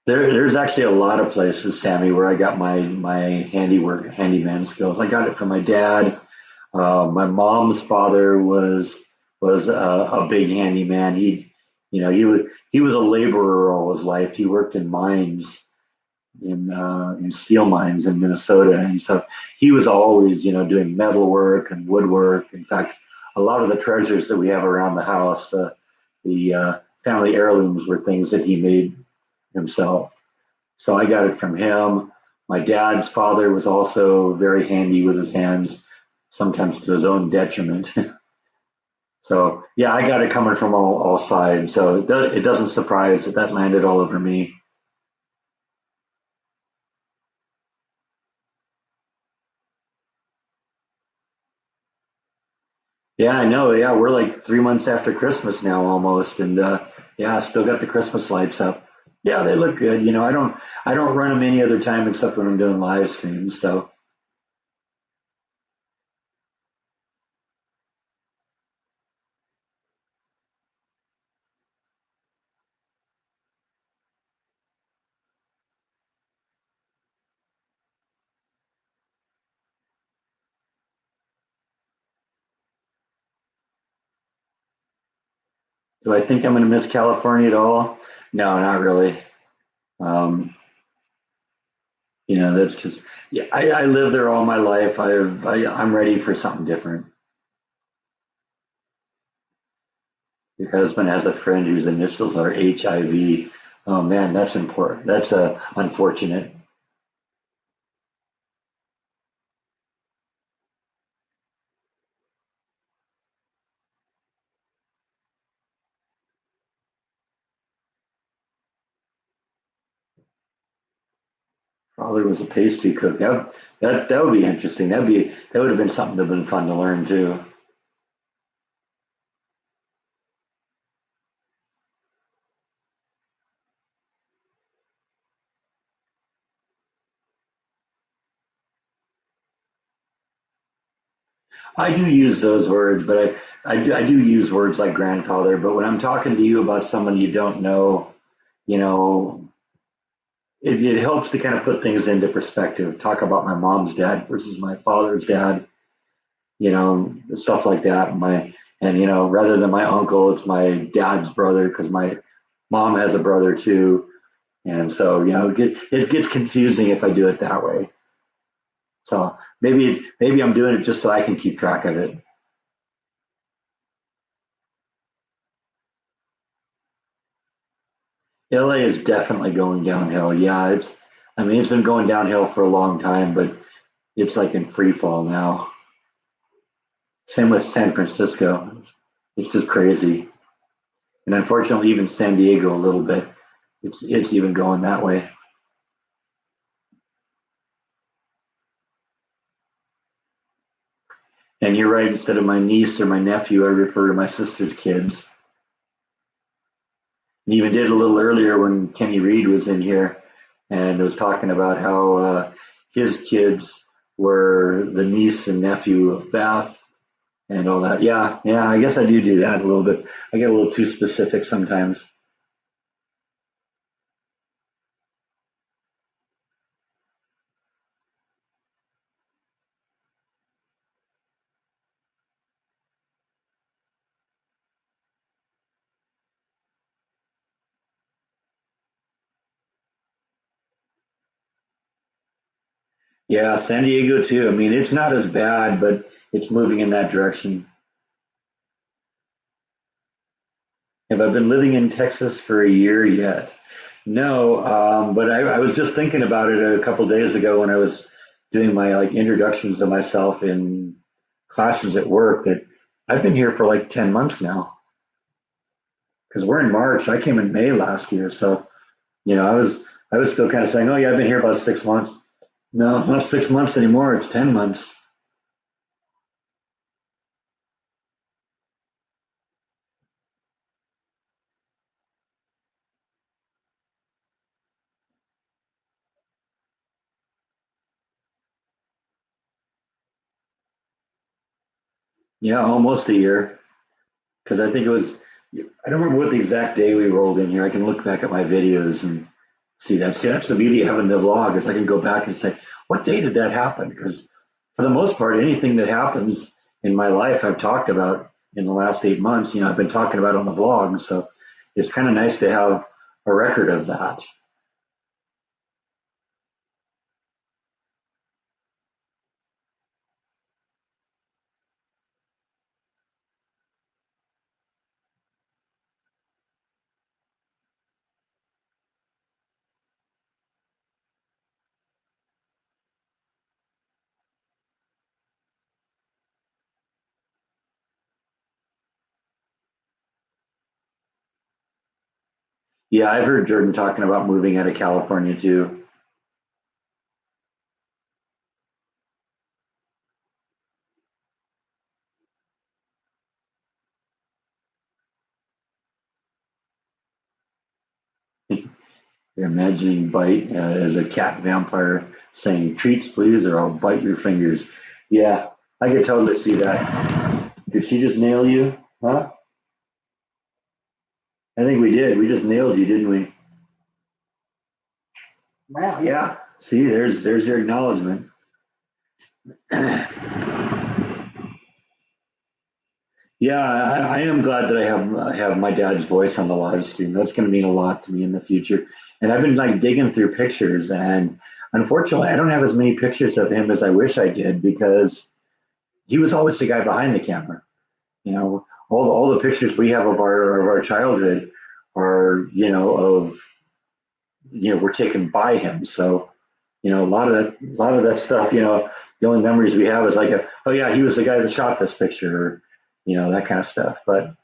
Speaker 1: there's actually a lot of places, Sammy, where I got my handyman skills. I got it from my dad. My mom's father was a big handyman. He was a laborer all his life. He worked in mines, in steel mines in Minnesota, and so he was always doing metal work and woodwork. In fact, a lot of the treasures that we have around the house, the family heirlooms, were things that he made himself. So I got it from him. My dad's father was also very handy with his hands, sometimes to his own detriment. So yeah, I got it coming from all sides. So it doesn't surprise that landed all over me. Yeah, I know. Yeah, we're like 3 months after Christmas now almost, and yeah, I still got the Christmas lights up. Yeah, they look good. I don't run them any other time except when I'm doing live streams. So do I think I'm going to miss California at all? No, not really. Um, that's just, yeah, I lived there all my life. I'm ready for something different. Your husband has a friend whose initials are HIV. Oh man, that's important. That's unfortunate. Father was a pastry cook. That would be interesting. That would have been something that would have been fun to learn too. I do use those words, but I do use words like grandfather. But when I'm talking to you about someone you don't know, you know, it helps to kind of put things into perspective. Talk about my mom's dad versus my father's dad, stuff like that. Rather than my uncle, it's my dad's brother because my mom has a brother too. And so, it gets confusing if I do it that way. So maybe I'm doing it just so I can keep track of it. LA is definitely going downhill. Yeah, I mean, it's been going downhill for a long time, but it's like in free fall now. Same with San Francisco. It's just crazy. And unfortunately, even San Diego a little bit. It's even going that way. And you're right, instead of my niece or my nephew, I refer to my sister's kids. And even did a little earlier when Kenny Reed was in here and was talking about how his kids were the niece and nephew of Beth and all that. Yeah, yeah, I guess I do that a little bit. I get a little too specific sometimes. Yeah, San Diego too. I mean, it's not as bad, but it's moving in that direction. Have I been living in Texas for a year yet? No, but I was just thinking about it a couple days ago when I was doing my like introductions to myself in classes at work that I've been here for like 10 months now because we're in March. I came in May last year, so I was still kind of saying, oh yeah, I've been here about 6 months. No, it's not 6 months anymore. It's 10 months. Yeah, almost a year. Because I think it was, I don't remember what the exact day we rolled in here. I can look back at my videos and see that. See, that's the beauty of having the vlog is I can go back and say, what day did that happen? Because for the most part, anything that happens in my life, I've talked about in the last 8 months. I've been talking about on the vlog. So it's kind of nice to have a record of that. Yeah, I've heard Jordan talking about moving out of California too. You're imagining Bite as a cat vampire saying, treats, please, or I'll bite your fingers. Yeah, I could totally see that. Did she just nail you? Huh? I think we did. We just nailed you, didn't we? Wow. Yeah. See, there's your acknowledgement. Yeah, I am glad that I have my dad's voice on the live stream. That's going to mean a lot to me in the future. And I've been like digging through pictures, and unfortunately, I don't have as many pictures of him as I wish I did because he was always the guy behind the camera. All the pictures we have of our childhood are of were taken by him. So a lot of that stuff. The only memories we have is like oh yeah, he was the guy that shot this picture, or that kind of stuff. But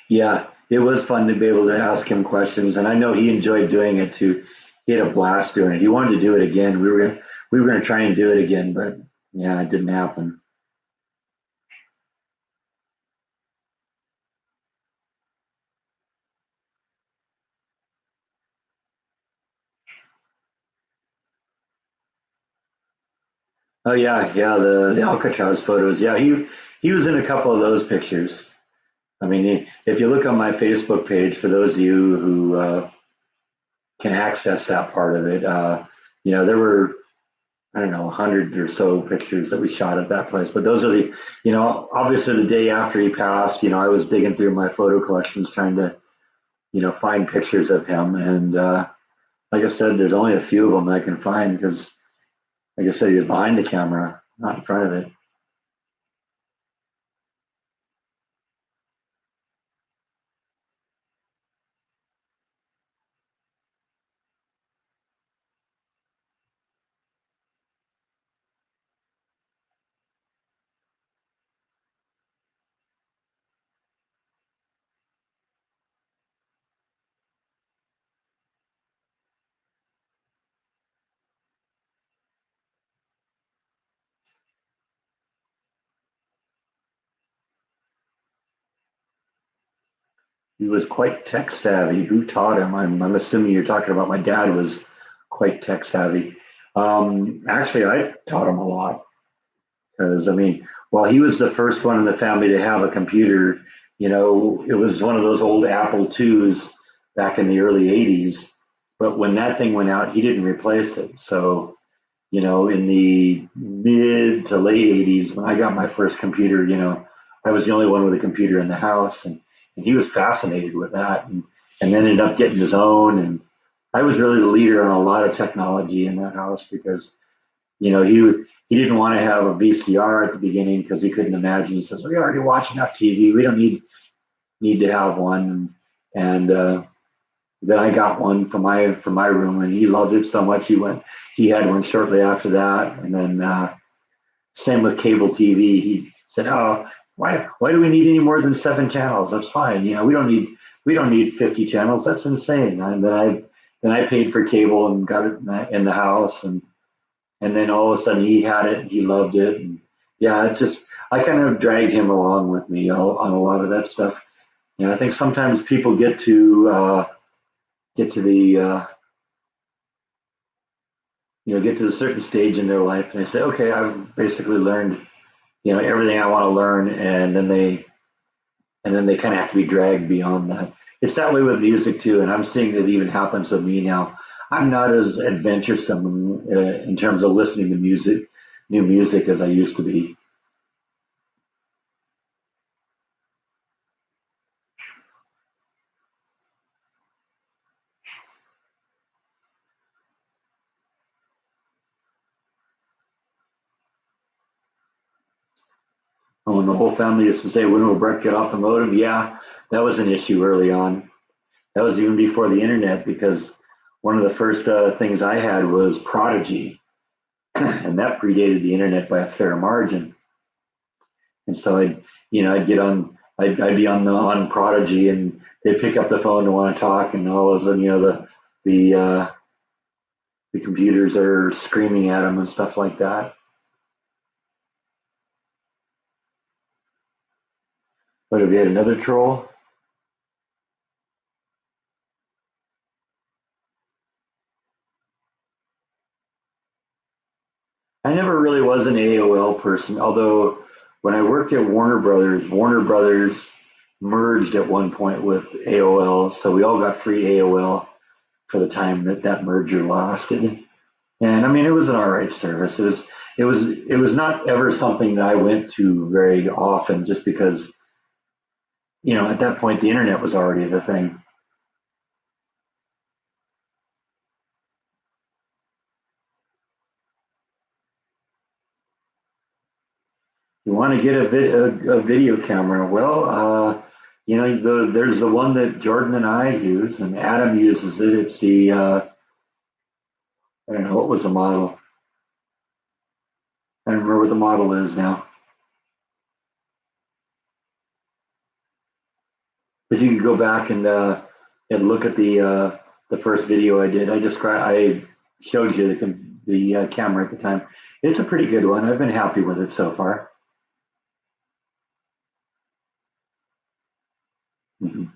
Speaker 1: yeah, it was fun to be able to ask him questions, and I know he enjoyed doing it too. He had a blast doing it. He wanted to do it again. We were gonna try and do it again, but yeah, it didn't happen. Oh yeah, yeah, the Alcatraz photos. Yeah, he was in a couple of those pictures. I mean, if you look on my Facebook page, for those of you who can access that part of it, there were, I don't know, 100 or so pictures that we shot at that place. But those are obviously the day after he passed, I was digging through my photo collections trying to, find pictures of him. And like I said, there's only a few of them that I can find because, like I said, he was behind the camera, not in front of it. He was quite tech savvy. Who taught him? I'm assuming you're talking about my dad was quite tech savvy. Actually, I taught him a lot because, I mean, while he was the first one in the family to have a computer, it was one of those old Apple IIs back in the early 80s. But when that thing went out, he didn't replace it. So, in the mid to late 80s, when I got my first computer, I was the only one with a computer in the house. And he was fascinated with that and then ended up getting his own. And I was really the leader on a lot of technology in that house because, he didn't want to have a VCR at the beginning because he couldn't imagine. He says, "We already watch enough TV. We don't need to have one." And then I got one for my room, and he loved it so much he had one shortly after that, and then same with cable TV. He said, "Oh, why do we need any more than 7 channels? That's fine. We don't need 50 channels. That's insane." And then I paid for cable and got it in the house, and then all of a sudden he had it and he loved it. And yeah, it just I kind of dragged him along with me on a lot of that stuff. I think sometimes people get to the get to a certain stage in their life and they say, okay, I've basically learned everything I want to learn, and then they kind of have to be dragged beyond that. It's that way with music too, and I'm seeing it even happens with me now. I'm not as adventuresome in terms of listening to new music as I used to be. When the whole family used to say, "When will Brett get off the modem?" Yeah, that was an issue early on. That was even before the internet because one of the first things I had was Prodigy, and that predated the internet by a fair margin. And so I'd get on, I'd be on Prodigy, and they'd pick up the phone to want to talk, and all of a sudden, the uh, the computers are screaming at them and stuff like that. But have you had another troll? I never really was an AOL person, although when I worked at Warner Brothers merged at one point with AOL, so we all got free AOL for the time that merger lasted. And I mean, it was an all right service. It was not ever something that I went to very often, just because at that point the internet was already the thing. You want to get a video camera? Well, there's the one that Jordan and I use, and Adam uses it. It's the I don't know what was the model. I don't remember what the model is now. But you can go back and look at the first video I did. I showed you the camera at the time. It's a pretty good one. I've been happy with it so far. Mhm.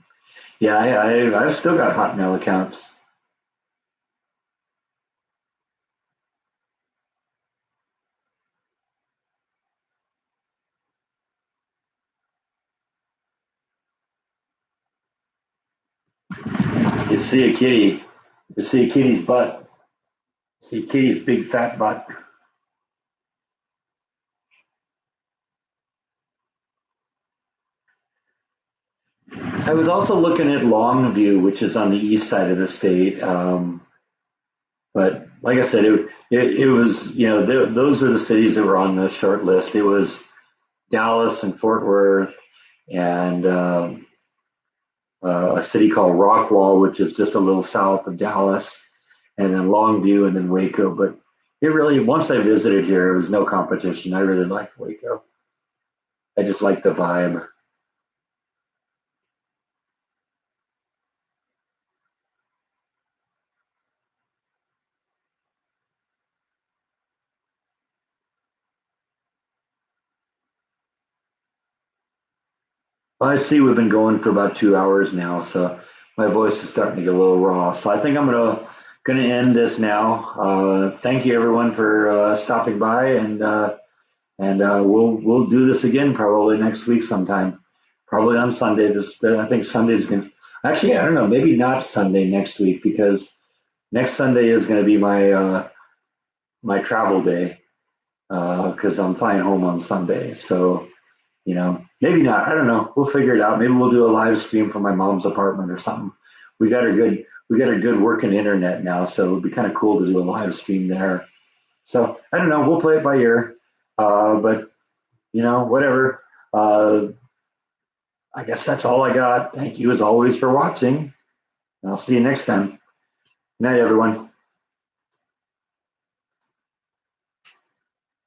Speaker 1: Yeah, I've still got Hotmail accounts. You see a kitty, you see a kitty's butt, see a kitty's big fat butt. I was also looking at Longview, which is on the east side of the state. But like I said, it was those were the cities that were on the short list. It was Dallas and Fort Worth and a city called Rockwall, which is just a little south of Dallas, and then Longview, and then Waco. But it really, once I visited here, it was no competition. I really liked Waco. I just liked the vibe. I see we've been going for about 2 hours now, so my voice is starting to get a little raw. So I think I'm gonna end this now. Thank you everyone for stopping by, and we'll do this again probably next week sometime. Probably on Sunday. I think Sunday's gonna. Actually, I don't know. Maybe not Sunday next week because next Sunday is going to be my travel day because I'm flying home on Sunday. So maybe not. I don't know. We'll figure it out. Maybe we'll do a live stream from my mom's apartment or something. We got a good working internet now, so it'd be kind of cool to do a live stream there. So I don't know. We'll play it by ear. But whatever. Uh, I guess that's all I got. Thank you as always for watching. And I'll see you next time. Good night, everyone.